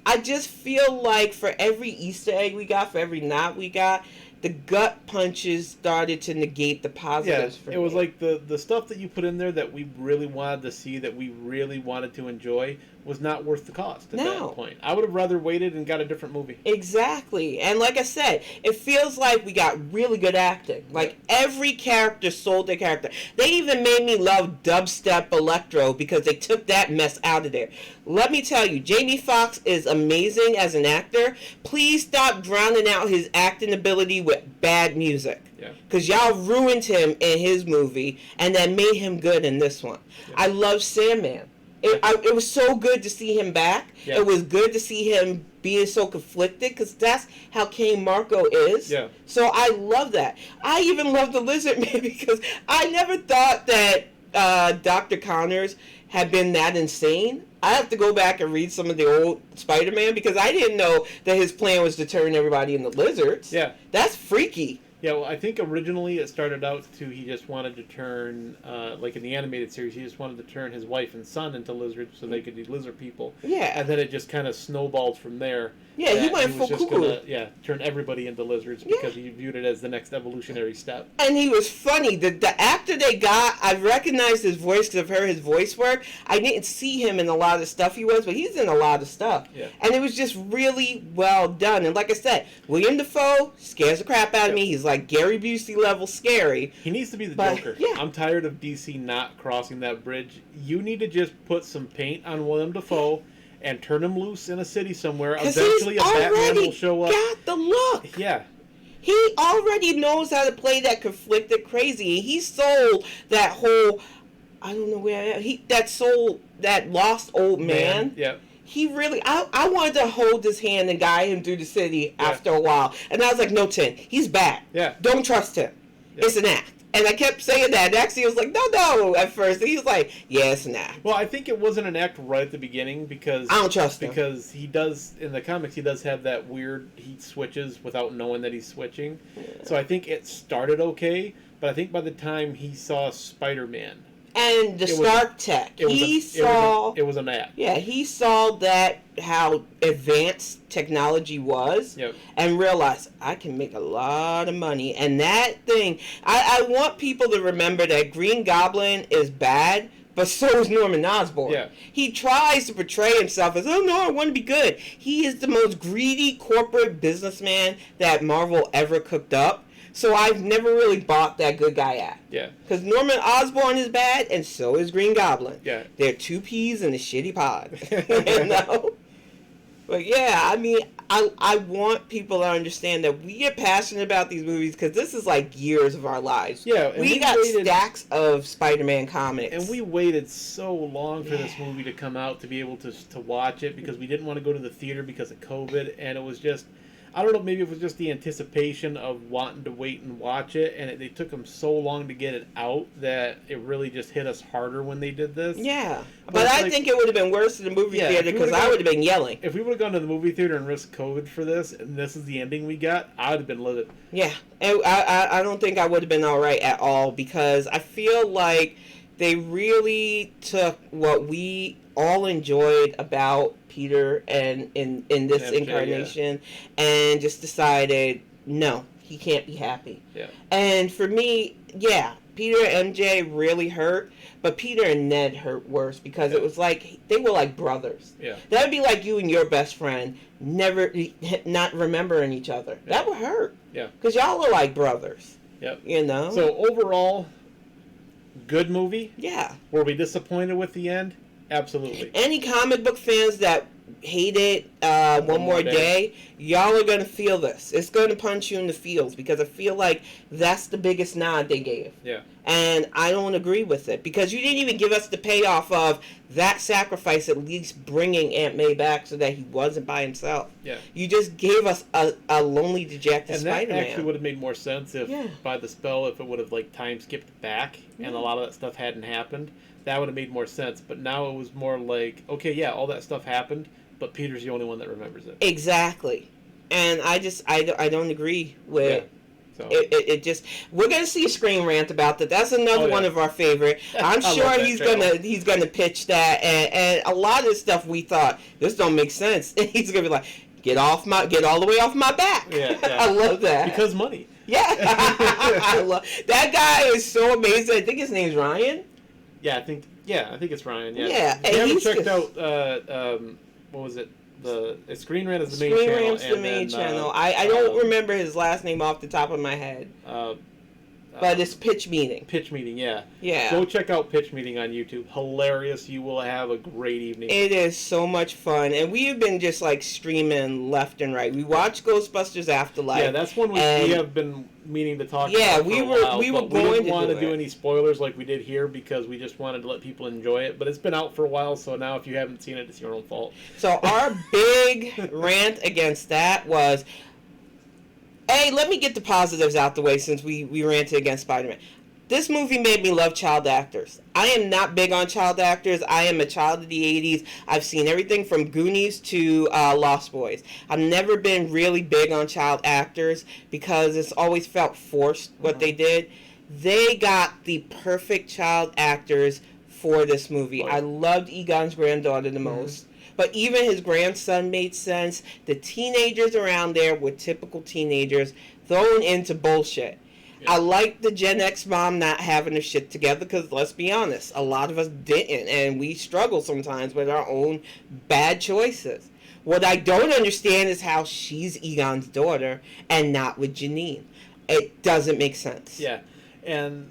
I just feel like for every Easter egg we got, for every nod we got, the gut punches started to negate the positives for me. It was like the stuff that you put in there that we really wanted to see, that we really wanted to enjoy, was not worth the cost at that point. I would have rather waited and got a different movie. Exactly. And like I said, it feels like we got really good acting. Like every character sold their character. They even made me love dubstep electro because they took that mess out of there. Let me tell you, Jamie Foxx is amazing as an actor. Please stop drowning out his acting ability with bad music. Because y'all ruined him in his movie and then made him good in this one. I love Sandman. It was so good to see him back. Yeah. It was good to see him being so conflicted because that's how King Marco is. Yeah. So I love that. I even love the Lizard Man because I never thought that Dr. Connors had been that insane. I have to go back and read some of the old Spider-Man because I didn't know that his plan was to turn everybody into lizards. Yeah. That's freaky. Yeah, well, I think originally it started out to he just wanted to turn, like in the animated series, he just wanted to turn his wife and son into lizards so they could be lizard people. Yeah. And then it just kind of snowballed from there. Yeah, he went was full just cuckoo. gonna, turn everybody into lizards because he viewed it as the next evolutionary step. And he was funny. The actor they got, I recognized his voice because I've heard his voice work. I didn't see him in a lot of stuff he was, but he's in a lot of stuff. Yeah. And it was just really well done. And like I said, William Dafoe scares the crap out of me. He's like Gary Busey level scary. He needs to be the But, Joker. yeah. I'm tired of DC not crossing that bridge. You need to just put some paint on William Dafoe and turn him loose in a city somewhere. Eventually, a Batman will show up. Got the look. Yeah. He already knows how to play that conflicted crazy. He sold that whole, I don't know where that lost old man. Yeah. He really, I wanted to hold his hand and guide him through the city after a while. And I was like, no, Tim, he's back. Yeah. Don't trust him. Yeah. It's an act. And I kept saying that. And actually, I was like, no, at first. And he was like, yeah, it's an act. Well, I think it wasn't an act right at the beginning because I don't trust him. Because he does, in the comics, he does have that weird, he switches without knowing that he's switching. Yeah. So I think it started okay, but I think by the time he saw Spider-Man, and the Stark tech. It was an act. Yeah, he saw that how advanced technology was, and realized I can make a lot of money. And that thing, I want people to remember that Green Goblin is bad, but so is Norman Osborn. Yeah. He tries to portray himself as, oh no, I want to be good. He is the most greedy corporate businessman that Marvel ever cooked up. So I've never really bought that good guy act. Yeah. Because Norman Osborn is bad, and so is Green Goblin. Yeah. They're two peas in a shitty pod. You know? But yeah, I mean, I want people to understand that we get passionate about these movies because this is like years of our lives. Yeah. We got stacks of Spider-Man comics. And we waited so long for this movie to come out to be able to watch it because we didn't want to go to the theater because of COVID, and it was just... I don't know, maybe it was just the anticipation of wanting to wait and watch it, and they took them so long to get it out that it really just hit us harder when they did this. Yeah. But I think it would have been worse in the movie theater because I would have been yelling. If we would have gone to the movie theater and risked COVID for this, and this is the ending we got, I would have been livid. Yeah. And I don't think I would have been all right at all because I feel like they really took what we all enjoyed about Peter and in this MJ, incarnation and just decided no, he can't be happy. Yeah. And for me, yeah, Peter and MJ really hurt, but Peter and Ned hurt worse because it was like they were like brothers. Yeah. That would be like you and your best friend not remembering each other. Yeah. That would hurt. Yeah. Because y'all are like brothers. Yep. You know? So overall, good movie. Yeah. Were we disappointed with the end? Absolutely. Any comic book fans that hated One More Day, y'all are going to feel this. It's going to punch you in the feels because I feel like that's the biggest nod they gave. Yeah. And I don't agree with it because you didn't even give us the payoff of that sacrifice at least bringing Aunt May back so that he wasn't by himself. Yeah. You just gave us a lonely, dejected Spider-Man. And that actually would have made more sense if by the spell, if it would have like time skipped back and a lot of that stuff hadn't happened. That would have made more sense. But now it was more like, okay, yeah, all that stuff happened, but Peter's the only one that remembers it. Exactly. And I don't agree with So. it just, we're gonna see a Screen Rant about that. That's another one of our favorite. I'm sure he's gonna pitch that, and a lot of the stuff we thought this don't make sense. And he's gonna be like, get all the way off my back. Yeah. I love that because money. Yeah. I love that guy is so amazing. I think his name's Ryan. Yeah, I think it's Ryan. Yeah. Yeah. If you haven't checked out what was it? The Screen Rant is the main channel. Screen Rant's the main channel. I don't remember his last name off the top of my head. But it's Pitch Meeting. Pitch Meeting, yeah. Yeah. Go check out Pitch Meeting on YouTube. Hilarious. You will have a great evening. It is so much fun. And we have been just like streaming left and right. We watched Ghostbusters Afterlife. Yeah, that's one we have been meaning to talk about. Yeah, we didn't want to do any spoilers like we did here because we just wanted to let people enjoy it. But it's been out for a while, so now if you haven't seen it, it's your own fault. So our big rant against that was, hey, let me get the positives out the way since we ranted against Spider-Man. this movie made me love child actors. I am not big on child actors. I am a child of the 80s. I've seen everything from Goonies to Lost Boys. I've never been really big on child actors because it's always felt forced what they did. They got the perfect child actors for this movie. I loved Egon's granddaughter the most. But even his grandson made sense. The teenagers around there were typical teenagers thrown into bullshit. I like the Gen X mom not having her shit together because, let's be honest, a lot of us didn't, and we struggle sometimes with our own bad choices. What I don't understand is how she's Egon's daughter and not with Janine. It doesn't make sense. Yeah, and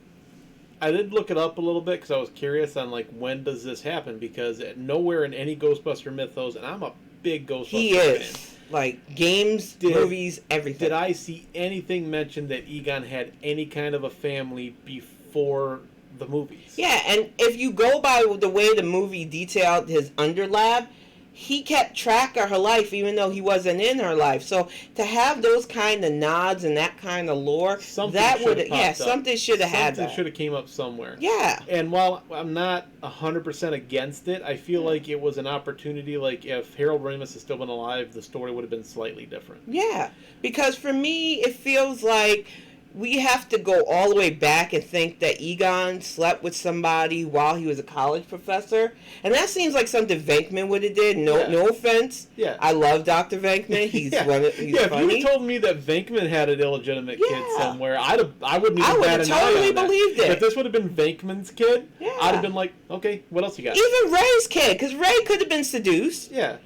I did look it up a little bit because I was curious on, like, when does this happen? Because nowhere in any Ghostbuster mythos, and I'm a big Ghostbuster fan. Like, games, movies, everything. Did I see anything mention that Egon had any kind of a family before the movies? Yeah, and if you go by the way the movie detailed his underlab, he kept track of her life even though he wasn't in her life. So to have those kind of nods and that kind of lore, something should have had that. Something should have came up somewhere. Yeah. And while I'm not 100% against it, I feel like it was an opportunity. Like, if Harold Ramis had still been alive, the story would have been slightly different. Yeah, because for me, it feels like we have to go all the way back and think that Egon slept with somebody while he was a college professor, and that seems like something Venkman would have did. No offense. Yeah, I love Dr. Venkman. He's funny. If you told me that Venkman had an illegitimate kid somewhere, I wouldn't even bat an eye on that. I would have totally believed it. If this would have been Venkman's kid, I'd have been like, okay, what else you got? Even Ray's kid, because Ray could have been seduced. Yeah.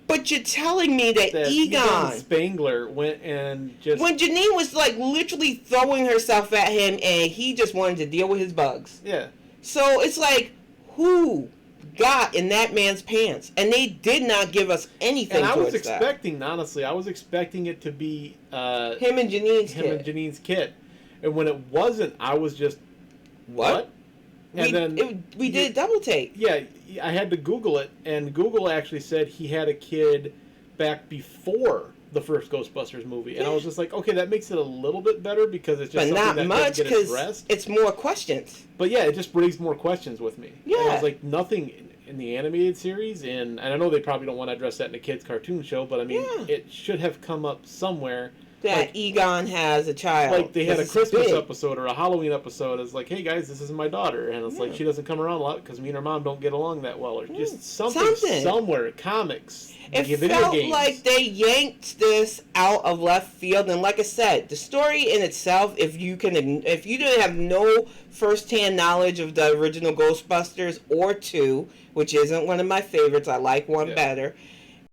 But you're telling me that Egon Spangler went and just... When Janine was, like, literally throwing herself at him and he just wanted to deal with his bugs. Yeah. So it's like, who got in that man's pants? And they did not give us anything and I was expecting, honestly, I was expecting it to be... him and Janine's kid. And when it wasn't, I was just... What? And we did a double take. Yeah, I had to Google it, and Google actually said he had a kid back before the first Ghostbusters movie, and I was just like, okay, that makes it a little bit better because it's just something that doesn't get addressed. It's more questions. But yeah, it just raised more questions with me. Yeah, and I was like, nothing in the animated series, and I know they probably don't want to address that in a kids' cartoon show, but I mean, it should have come up somewhere. That Egon has a child. Like they had a Christmas episode or a Halloween episode. It's like, hey guys, this is my daughter, and it's like she doesn't come around a lot because me and her mom don't get along that well, or just something somewhere. Comics. It felt like they yanked this out of left field, and like I said, the story in itself, if you didn't have no firsthand knowledge of the original Ghostbusters or 2, which isn't one of my favorites, I like 1 better.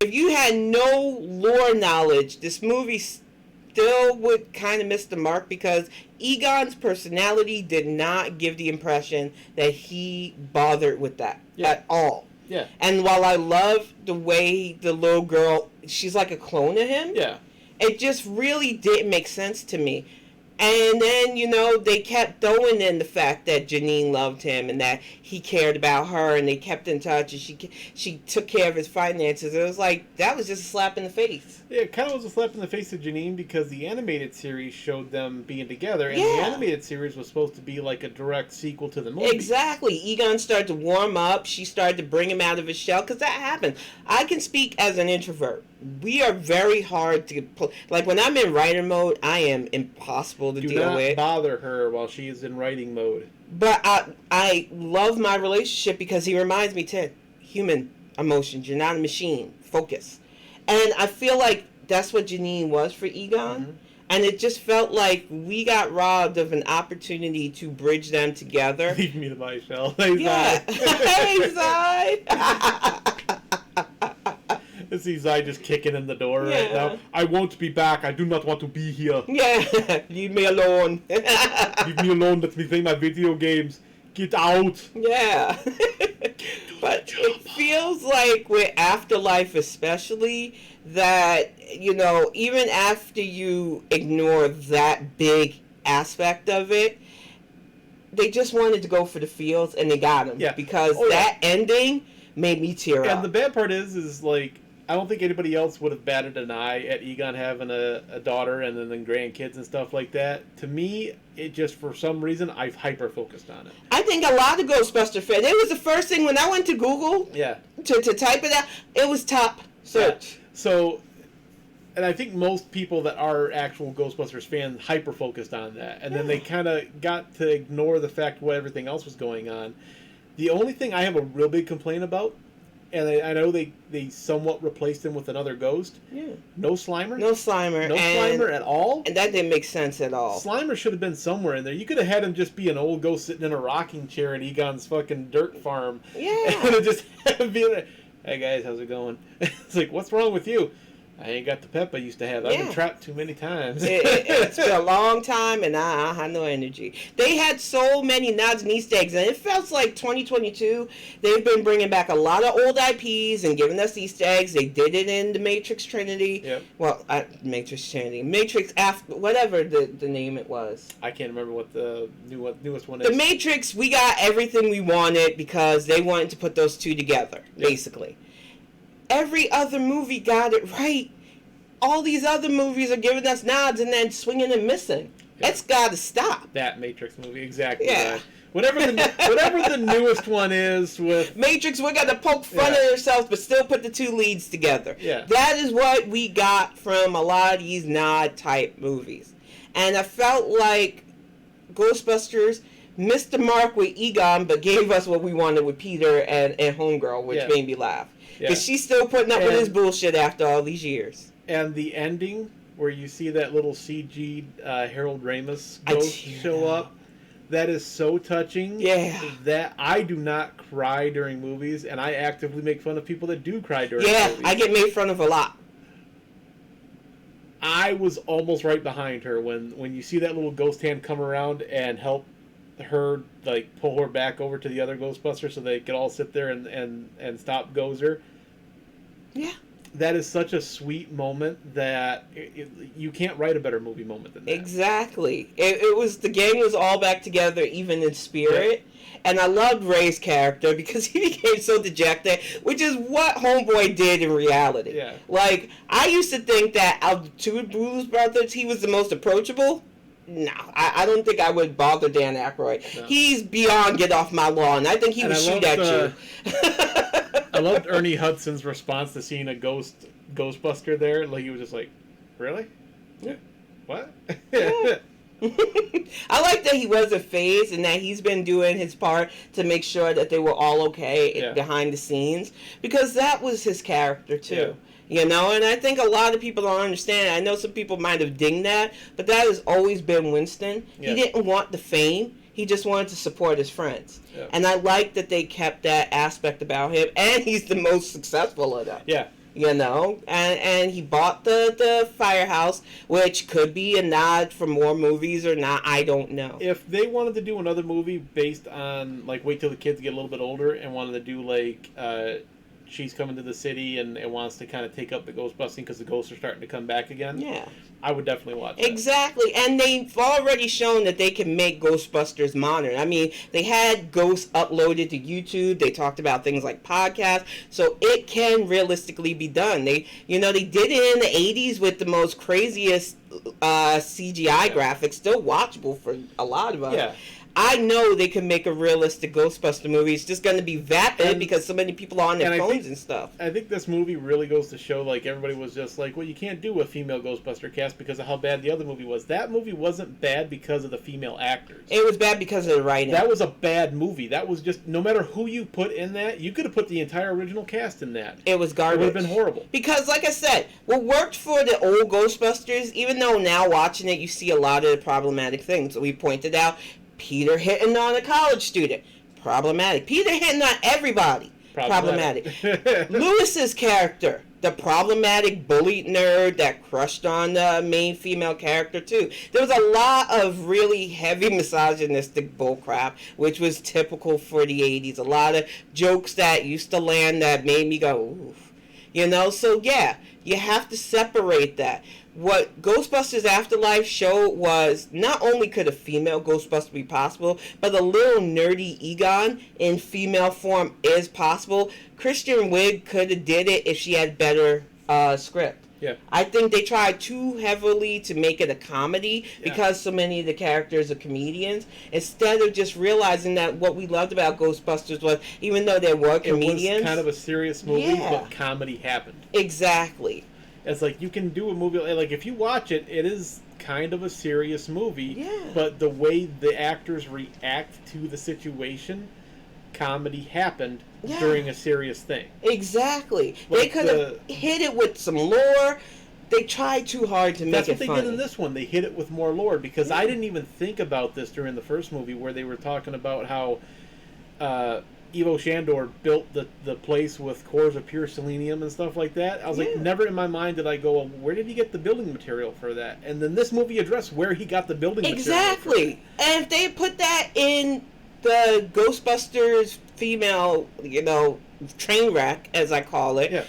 If you had no lore knowledge, this movie still would kind of miss the mark because Egon's personality did not give the impression that he bothered with that at all. Yeah. And while I love the way the little girl, she's like a clone of him. Yeah. It just really didn't make sense to me. And then, they kept throwing in the fact that Janine loved him and that he cared about her, and they kept in touch, and she took care of his finances. It was like, that was just a slap in the face. Yeah, it kind of was a slap in the face of Janine because the animated series showed them being together, and the animated series was supposed to be like a direct sequel to the movie. Exactly. Egon started to warm up. She started to bring him out of his shell, because that happened. I can speak as an introvert. We are very hard to like when I'm in writer mode. I am impossible to deal with. Do not bother her while she is in writing mode. But I love my relationship because he reminds me, Ted, human emotions. You're not a machine. Focus. And I feel like that's what Janine was for Egon. Mm-hmm. And it just felt like we got robbed of an opportunity to bridge them together. Leave me to my shell. Yeah. Hey, Zai. I see Zai just kicking in the door right now. I won't be back. I do not want to be here. Yeah. Leave me alone. Leave me alone. Let me play my video games. Get out. Yeah. But it feels like with Afterlife especially that, even after you ignore that big aspect of it, they just wanted to go for the feels and they got him. Yeah. Because that ending made me tear up. And the bad part is like, I don't think anybody else would have batted an eye at Egon having a daughter and then grandkids and stuff like that. To me, it just, for some reason, I've hyper-focused on it. I think a lot of Ghostbuster fans, it was the first thing when I went to Google to type it out, it was top search. Yeah. So, and I think most people that are actual Ghostbusters fans hyper-focused on that. And then they kind of got to ignore the fact what everything else was going on. The only thing I have a real big complaint about, and I know they somewhat replaced him with another ghost. Yeah. No Slimer. No Slimer. No Slimer at all. And that didn't make sense at all. Slimer should have been somewhere in there. You could have had him just be an old ghost sitting in a rocking chair at Egon's fucking dirt farm. Yeah. And it just be like, hey guys, how's it going? It's like, what's wrong with you? I ain't got the pep I used to have. I've been trapped too many times. It's been a long time, and I have no energy. They had so many nods and Easter eggs, and it felt like 2022, they've been bringing back a lot of old IPs and giving us Easter eggs. They did it in the Matrix Trinity. Yep. Well, Matrix Trinity. Matrix, after, whatever the name it was. I can't remember what the newest one is. The Matrix, we got everything we wanted because they wanted to put those two together, basically. Every other movie got it right. All these other movies are giving us nods and then swinging and missing. Yeah. It's got to stop. That Matrix movie, exactly. Yeah. Right. Whatever the newest one is with Matrix, we're gonna poke fun at ourselves, but still put the two leads together. Yeah. That is what we got from a lot of these nod type movies, and I felt like Ghostbusters missed the mark with Egon, but gave us what we wanted with Peter and Homegirl, which made me laugh. Because she's still putting up with his bullshit after all these years. And the ending, where you see that little CG Harold Ramis ghost show up, that is so touching. Yeah. That I do not cry during movies, and I actively make fun of people that do cry during movies. Yeah, I get made fun of a lot. I was almost right behind her when you see that little ghost hand come around and help her, like, pull her back over to the other Ghostbuster so they could all sit there and stop Gozer. Yeah. That is such a sweet moment that you can't write a better movie moment than that. Exactly. It was, the gang was all back together, even in spirit. Yeah. And I loved Ray's character because he became so dejected, which is what Homeboy did in reality. Yeah. Like, I used to think that out of the two Blues Brothers, he was the most approachable. No, I don't think I would bother Dan Aykroyd. No. He's beyond get off my lawn. I think he would shoot at you. I loved Ernie Hudson's response to seeing a Ghostbuster there. Like, he was just like, really? Yeah. What? Yeah. I like that he wasn't phased and that he's been doing his part to make sure that they were all okay behind the scenes, because that was his character too. Yeah. You know, and I think a lot of people don't understand. I know some people might have dinged that, but that has always been Winston. Yeah. He didn't want the fame. He just wanted to support his friends. Yeah. And I like that they kept that aspect about him, and he's the most successful of them. Yeah. You know, and he bought the firehouse, which could be a nod for more movies or not, I don't know. If they wanted to do another movie based on, like, wait till the kids get a little bit older and wanted to do, like, she's coming to the city and wants to kind of take up the ghost busting because the ghosts are starting to come back again. Yeah. I would definitely watch that. Exactly. And they've already shown that they can make Ghostbusters modern. I mean, they had ghosts uploaded to YouTube. They talked about things like podcasts. So it can realistically be done. They did it in the 80s with the most craziest CGI graphics, still watchable for a lot of us. Yeah. I know they can make a realistic Ghostbuster movie. It's just going to be vapid because so many people are on their phones and stuff. I think this movie really goes to show, like, everybody was just like, well, you can't do a female Ghostbuster cast because of how bad the other movie was. That movie wasn't bad because of the female actors. It was bad because of the writing. That was a bad movie. That was just, no matter who you put in that, you could have put the entire original cast in that. It was garbage. It would have been horrible. Because, like I said, what worked for the old Ghostbusters, even though now watching it, you see a lot of the problematic things. We pointed out Peter hitting on a college student. Problematic. Peter hitting on everybody. Problematic. Lewis's character. The problematic bullied nerd that crushed on the main female character, too. There was a lot of really heavy misogynistic bullcrap, which was typical for the 80s. A lot of jokes that used to land that made me go, oof. So yeah, you have to separate that. What Ghostbusters Afterlife showed was not only could a female Ghostbuster be possible, but a little nerdy Egon in female form is possible. Kristen Wiig could have did it if she had better script. Yeah. I think they tried too heavily to make it a comedy because so many of the characters are comedians, instead of just realizing that what we loved about Ghostbusters was, even though they were comedians, it was kind of a serious movie, but comedy happened. Exactly. It's like you can do a movie, like if you watch it, it is kind of a serious movie, but the way the actors react to the situation, comedy happened during a serious thing. Exactly. Like they could have hit it with some lore. They tried too hard to make it funny. That's what they did in this one. They hit it with more lore, because I didn't even think about this during the first movie, where they were talking about how Ivo Shandor built the place with cores of pure selenium and stuff like that. I was like, never in my mind did I go, well, where did he get the building material for that? And then this movie addressed where he got the building material. Exactly. And if they put that in the Ghostbusters female, train wreck, as I call it,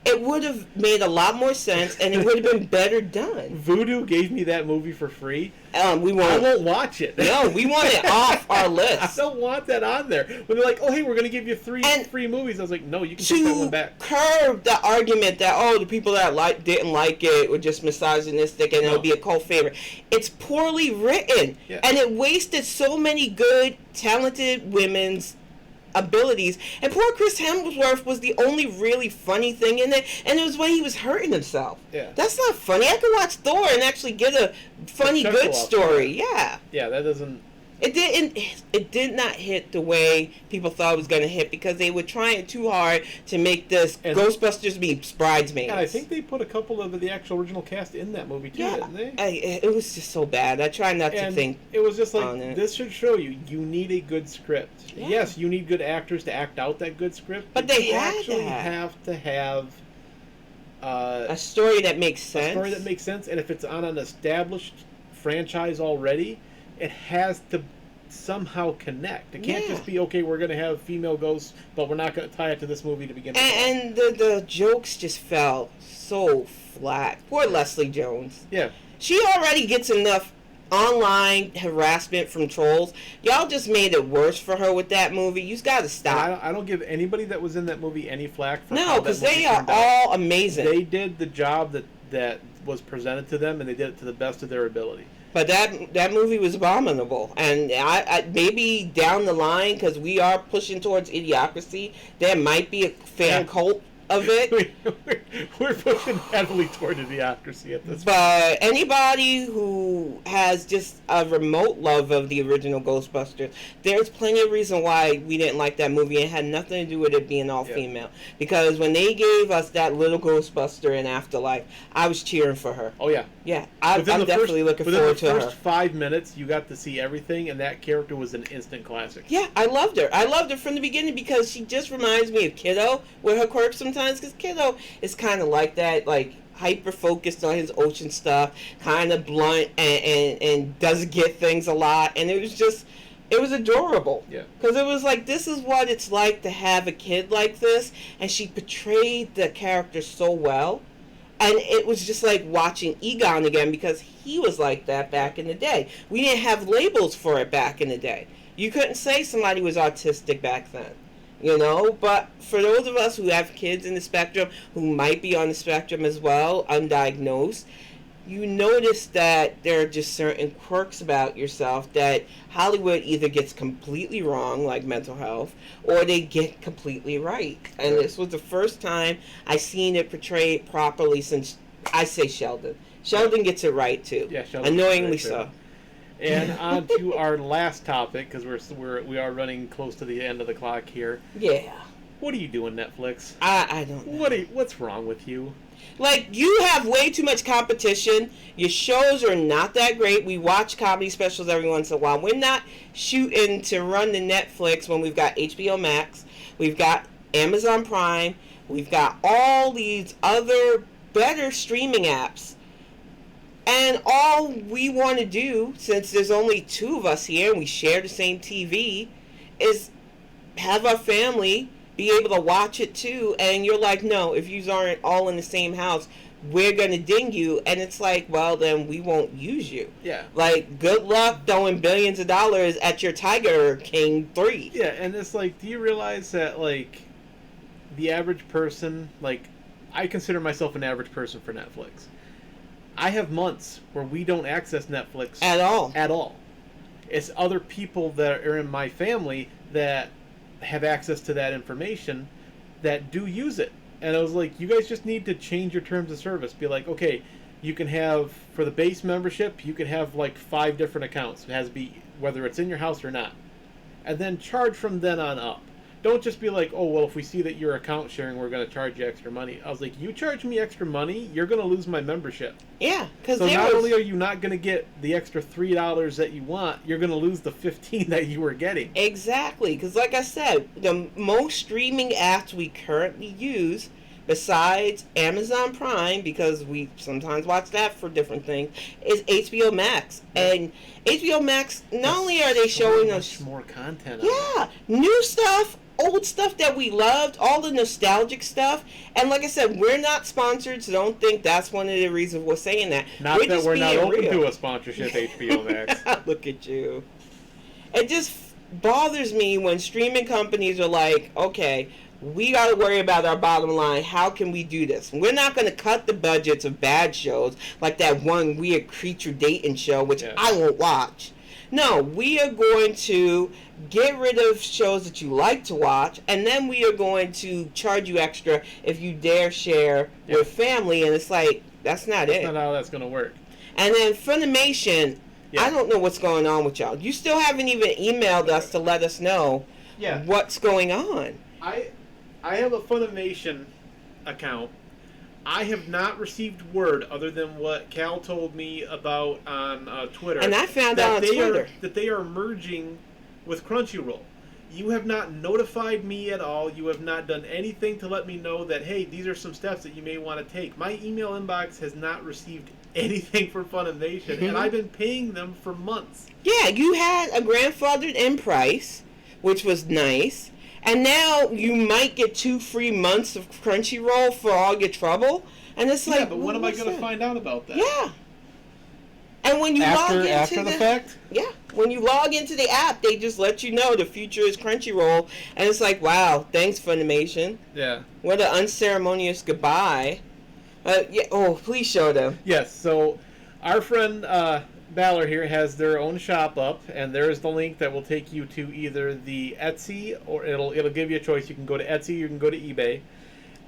it would have made a lot more sense, and it would have been better done. Voodoo gave me that movie for free. I won't watch it. No, we want it off our list. I don't want that on there. When they're like, oh, hey, we're going to give you three free movies. I was like, no, you can take that one back. To curb the argument that, the people that didn't like it were just misogynistic and it would be a cult favorite. It's poorly written. And it wasted so many good, talented women's abilities, and poor Chris Hemsworth was the only really funny thing in it, and it was when he was hurting himself. That's not funny. I could watch Thor and actually get a funny, good story. That doesn't. It did not hit the way people thought it was going to hit, because they were trying too hard to make this Ghostbusters be bridesmaids. And I think they put a couple of the actual original cast in that movie too, didn't they? It was just so bad. I try not to think. It was just like, this should show you need a good script. Yes, you need good actors to act out that good script, but they actually have to have a story that makes sense. And if it's on an established franchise already, it has to somehow connect. It can't just be, okay, we're going to have female ghosts, but we're not going to tie it to this movie to begin with. And the jokes just fell so flat. Poor Leslie Jones. She already gets enough online harassment from trolls. Y'all just made it worse for her with that movie. You got to stop. I don't give anybody that was in that movie any flack for No, because they are all amazing. They did the job that was presented to them, and they did it to the best of their ability. But that movie was abominable, and I maybe down the line, because we are pushing towards Idiocracy, there might be a fan cult of it. We're pushing heavily toward Idiocracy at this point. But anybody who has just a remote love of the original Ghostbusters, there's plenty of reason why we didn't like that movie. It had nothing to do with it being all female. Because when they gave us that little Ghostbuster in Afterlife, I was cheering for her. Oh, yeah. Yeah, I'm definitely looking forward to her. Within the first 5 minutes, you got to see everything, and that character was an instant classic. Yeah, I loved her. I loved her from the beginning, because she just reminds me of Kiddo with her quirks sometimes, because Kiddo is kind of like that, like hyper focused on his ocean stuff, kind of blunt, and doesn't get things a lot, and it was adorable. Yeah. Because it was like, this is what it's like to have a kid like this, and she portrayed the character so well. And it was just like watching Egon again, because he was like that back in the day. We didn't have labels for it back in the day. You couldn't say somebody was autistic back then, But for those of us who have kids in the spectrum, who might be on the spectrum as well, undiagnosed, you notice that there are just certain quirks about yourself that Hollywood either gets completely wrong, like mental health, or they get completely right. And this was the first time I seen it portrayed properly since, I say Sheldon. Sheldon gets it right, too. Yeah, Sheldon. Annoyingly so. And on to our last topic, because we are running close to the end of the clock here. Yeah. What are you doing, Netflix? I don't know. What's wrong with you? Like, you have way too much competition. Your shows are not that great. We watch comedy specials every once in a while. We're not shooting to run the Netflix when we've got HBO Max. We've got Amazon Prime. We've got all these other better streaming apps. And all we want to do, since there's only two of us here and we share the same TV, is have our family be able to watch it too. And you're like, no, if you aren't all in the same house, we're going to ding you. And it's like, well, then we won't use you. Yeah. Like, good luck throwing billions of dollars at your Tiger King 3. Yeah, and it's like, do you realize that, like, the average person, like, I consider myself an average person for Netflix. I have months where we don't access Netflix At all. At all. It's other people that are in my family that have access to that information that do use it. And I was like, you guys just need to change your terms of service. Be like, okay, you can have, for the base membership, you can have like 5 different accounts. It has to be, whether it's in your house or not. And then charge from then on up. Don't just be like, oh, well, if we see that you're account sharing, we're going to charge you extra money. I was like, you charge me extra money, you're going to lose my membership. Yeah. So not only are you not going to get the extra $3 that you want, you're going to lose the $15 that you were getting. Exactly. Because like I said, the most streaming apps we currently use, besides Amazon Prime, because we sometimes watch that for different things, is HBO Max. And HBO Max, not only are they showing us more content. New stuff, old stuff that we loved, all the nostalgic stuff. And like I said, we're not sponsored, so don't think that's one of the reasons we're saying that. Not that we're not open to a sponsorship, HBO Max. Look at you. It just bothers me when streaming companies are like, okay, we got to worry about our bottom line. How can we do this? We're not going to cut the budgets of bad shows like that one weird creature dating show, which I won't watch. No, we are going to get rid of shows that you like to watch, and then we are going to charge you extra if you dare share with family. And it's like, that's not it. That's not how that's going to work. And then Funimation, I don't know what's going on with y'all. You still haven't even emailed us to let us know what's going on. I have a Funimation account. I have not received word other than what Cal told me about on Twitter. And I found out on Twitter that they are merging with Crunchyroll. You have not notified me at all. You have not done anything to let me know that, hey, these are some steps that you may want to take. My email inbox has not received anything from Funimation, and I've been paying them for months. Yeah, you had a grandfathered in price, which was nice. And now you might get 2 free months of Crunchyroll for all your trouble. And it's like, but when am I going to find out about that? Yeah. And when you log into after the fact? Yeah. When you log into the app, they just let you know the future is Crunchyroll. And it's like, wow, thanks, Funimation. Yeah. What an unceremonious goodbye. Please show them. Yes, so our friend Balor here has their own shop up, and there is the link that will take you to either the Etsy, or it'll give you a choice. You can go to Etsy, you can go to eBay,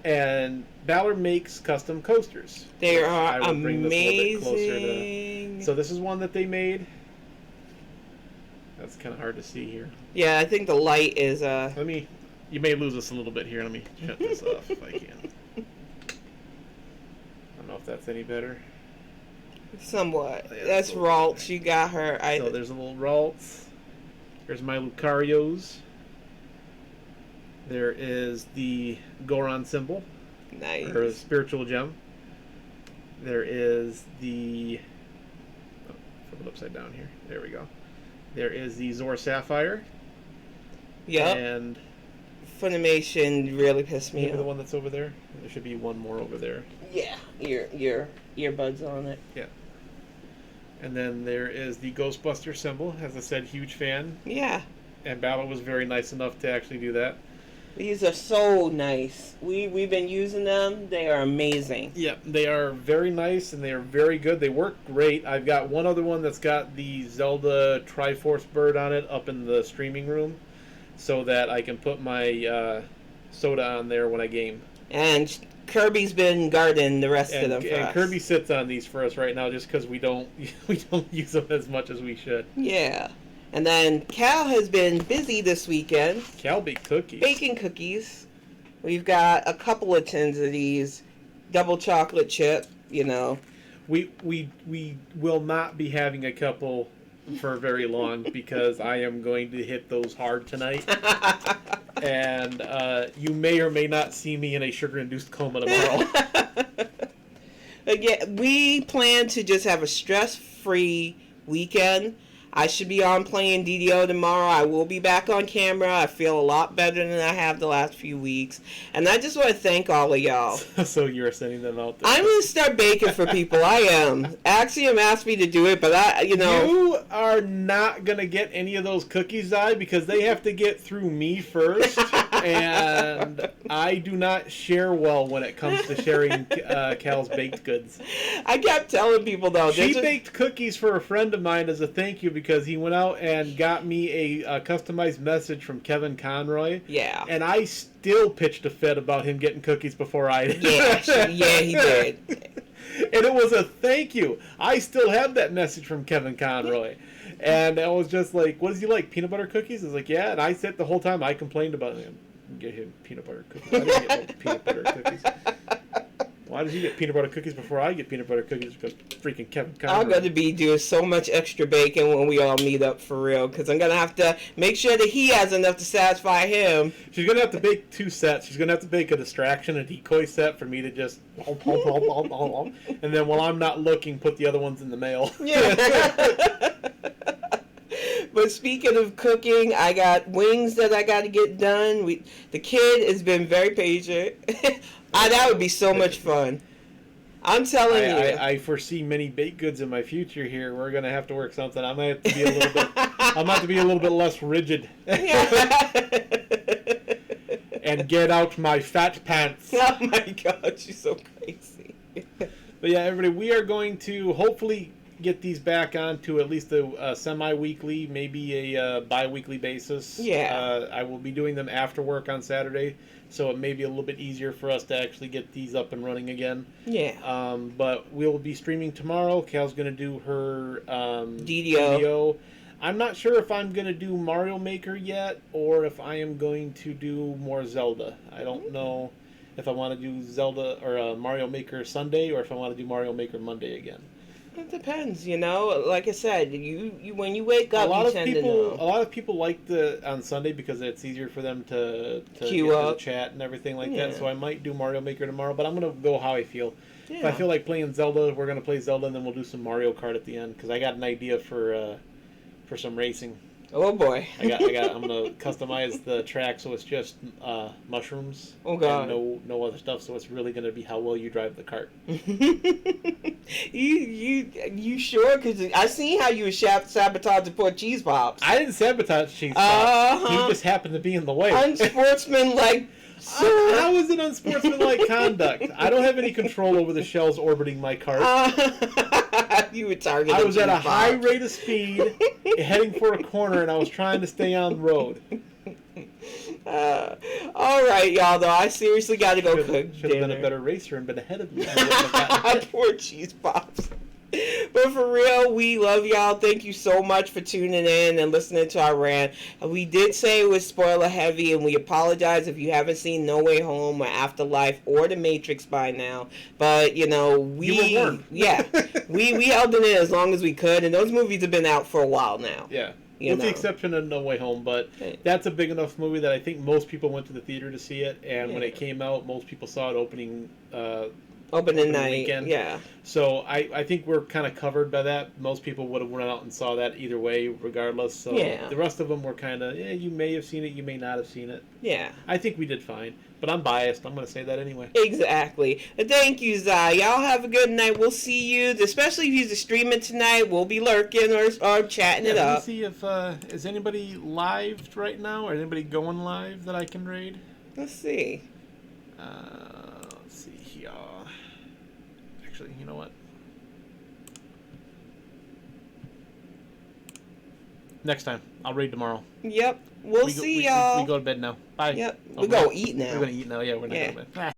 and Balor makes custom coasters. They are I will bring this a little bit closer amazing. so this is one that they made. That's kind of hard to see here. Yeah, I think the light is You may lose us a little bit here. Let me shut this off if I can. I don't know if that's any better. Somewhat. Yeah, That's Ralt. You got her. So there's a little Ralts. There's my Lucarios. There is the Goron symbol. Nice. Or the spiritual gem. There is the... Oh, flip it upside down here. There we go. There is the Zor Sapphire. Yep. And... Funimation really pissed me off. The one that's over there? There should be one more over there. Yeah. Your earbuds on it. Yeah. And then there is the Ghostbuster symbol. As I said, huge fan. Yeah. And Battle was very nice enough to actually do that. These are so nice. We've been using them. They are amazing. Yeah, they are very nice and they are very good. They work great. I've got one other one that's got the Zelda Triforce bird on it up in the streaming room, so that I can put my soda on there when I game. And Kirby's been guarding the rest of them for and us. Kirby sits on these for us right now just because we don't use them as much as we should. Yeah. And then Cal has been busy this weekend. Cal baked cookies. Baking cookies. We've got a couple of tins of these double chocolate chip, We will not be having a couple for very long because I am going to hit those hard tonight. And you may or may not see me in a sugar-induced coma tomorrow. Again, we plan to just have a stress-free weekend. I should be on playing DDO tomorrow. I will be back on camera. I feel a lot better than I have the last few weeks. And I just want to thank all of y'all. So you're sending them out there. I'm going to start baking for people. I am. Axiom asked me to do it, but You are not going to get any of those cookies, because they have to get through me first. And I do not share well when it comes to sharing Cal's baked goods. I kept telling people, though. She baked cookies for a friend of mine as a thank you because he went out and got me a customized message from Kevin Conroy. Yeah. And I still pitched a fit about him getting cookies before I did. Yeah, he did. And it was a thank you. I still have that message from Kevin Conroy. And I was just like, what does he like, peanut butter cookies? I was like, yeah. And I said the whole time I complained about him. Get him peanut butter cookies. I didn't get no peanut butter cookies. Why does he get peanut butter cookies before I get peanut butter cookies? Because freaking Kevin Conroy. I'm going to be doing so much extra bacon when we all meet up for real. Because I'm going to have to make sure that he has enough to satisfy him. She's going to have to bake 2 sets. She's going to have to bake a distraction and decoy set for me to just... and then while I'm not looking, put the other ones in the mail. Yeah. But speaking of cooking, I got wings that I got to get done. The kid has been very patient. That would be so much fun. I'm telling you. I foresee many baked goods in my future here. We're gonna have to work something. I might have to be a little bit. I might have to be a little bit less rigid. And get out my fat pants. Oh my God, you're so crazy. But yeah, everybody, we are going to hopefully get these back onto at least a semi-weekly, maybe a bi-weekly basis. Yeah. I will be doing them after work on Saturday, so it may be a little bit easier for us to actually get these up and running again. Yeah. But we'll be streaming tomorrow. Cal's going to do her DDO. I'm not sure if I'm going to do Mario Maker yet, or if I am going to do more Zelda. I don't know if I want to do Zelda or Mario Maker Sunday, or if I want to do Mario Maker Monday again. It depends, like I said, you when you wake up, a lot you of tend people, to know. A lot of people like on Sunday because it's easier for them to queue get up, to the chat and everything like Yeah. that. So I might do Mario Maker tomorrow, but I'm gonna go how I feel. Yeah. If I feel like playing Zelda, we're gonna play Zelda, and then we'll do some Mario Kart at the end because I got an idea for some racing. Oh boy. I'm gonna customize the track so it's just mushrooms. Oh God. And no other stuff. So it's really gonna be how well you drive the cart. you sure? Because I seen how you were sabotaging poor cheese pops. I didn't sabotage cheese pops. He just happened to be in the way. Unsportsmanlike. How is it unsportsmanlike conduct? I don't have any control over the shells orbiting my cart. You were targeting. I was at a high rate of speed, heading for a corner, and I was trying to stay on the road. All right, y'all. Though I seriously got to go cook Should have been a better racer and been ahead of me. Poor cheese pops. But for real, we love y'all. Thank you so much for tuning in and listening to our rant. We did say it was spoiler heavy, and we apologize if you haven't seen No Way Home or Afterlife or The Matrix by now. But we you were warned. Yeah, we held it in as long as we could, and those movies have been out for a while now. Yeah. With the exception of No Way Home, but that's a big enough movie that I think most people went to the theater to see it, and when it came out, most people saw it opening night weekend. Yeah. So I think we're kind of covered by that. Most people would have went out and saw that either way, regardless. So the rest of them were kind of, you may have seen it, you may not have seen it. Yeah. I think we did fine, but I'm biased. I'm going to say that anyway. Exactly. Thank you, Zai. Y'all have a good night. We'll see you, especially if you're streaming tonight. We'll be lurking or chatting it up. Let's see if is anybody live right now, or anybody going live that I can raid? Let's see. Let's see here. Actually, you know what? Next time. I'll raid tomorrow. Yep. We'll see y'all. We go to bed now. Bye. Yep. We go eat now. We're going to eat now. Yeah, we're not going to bed.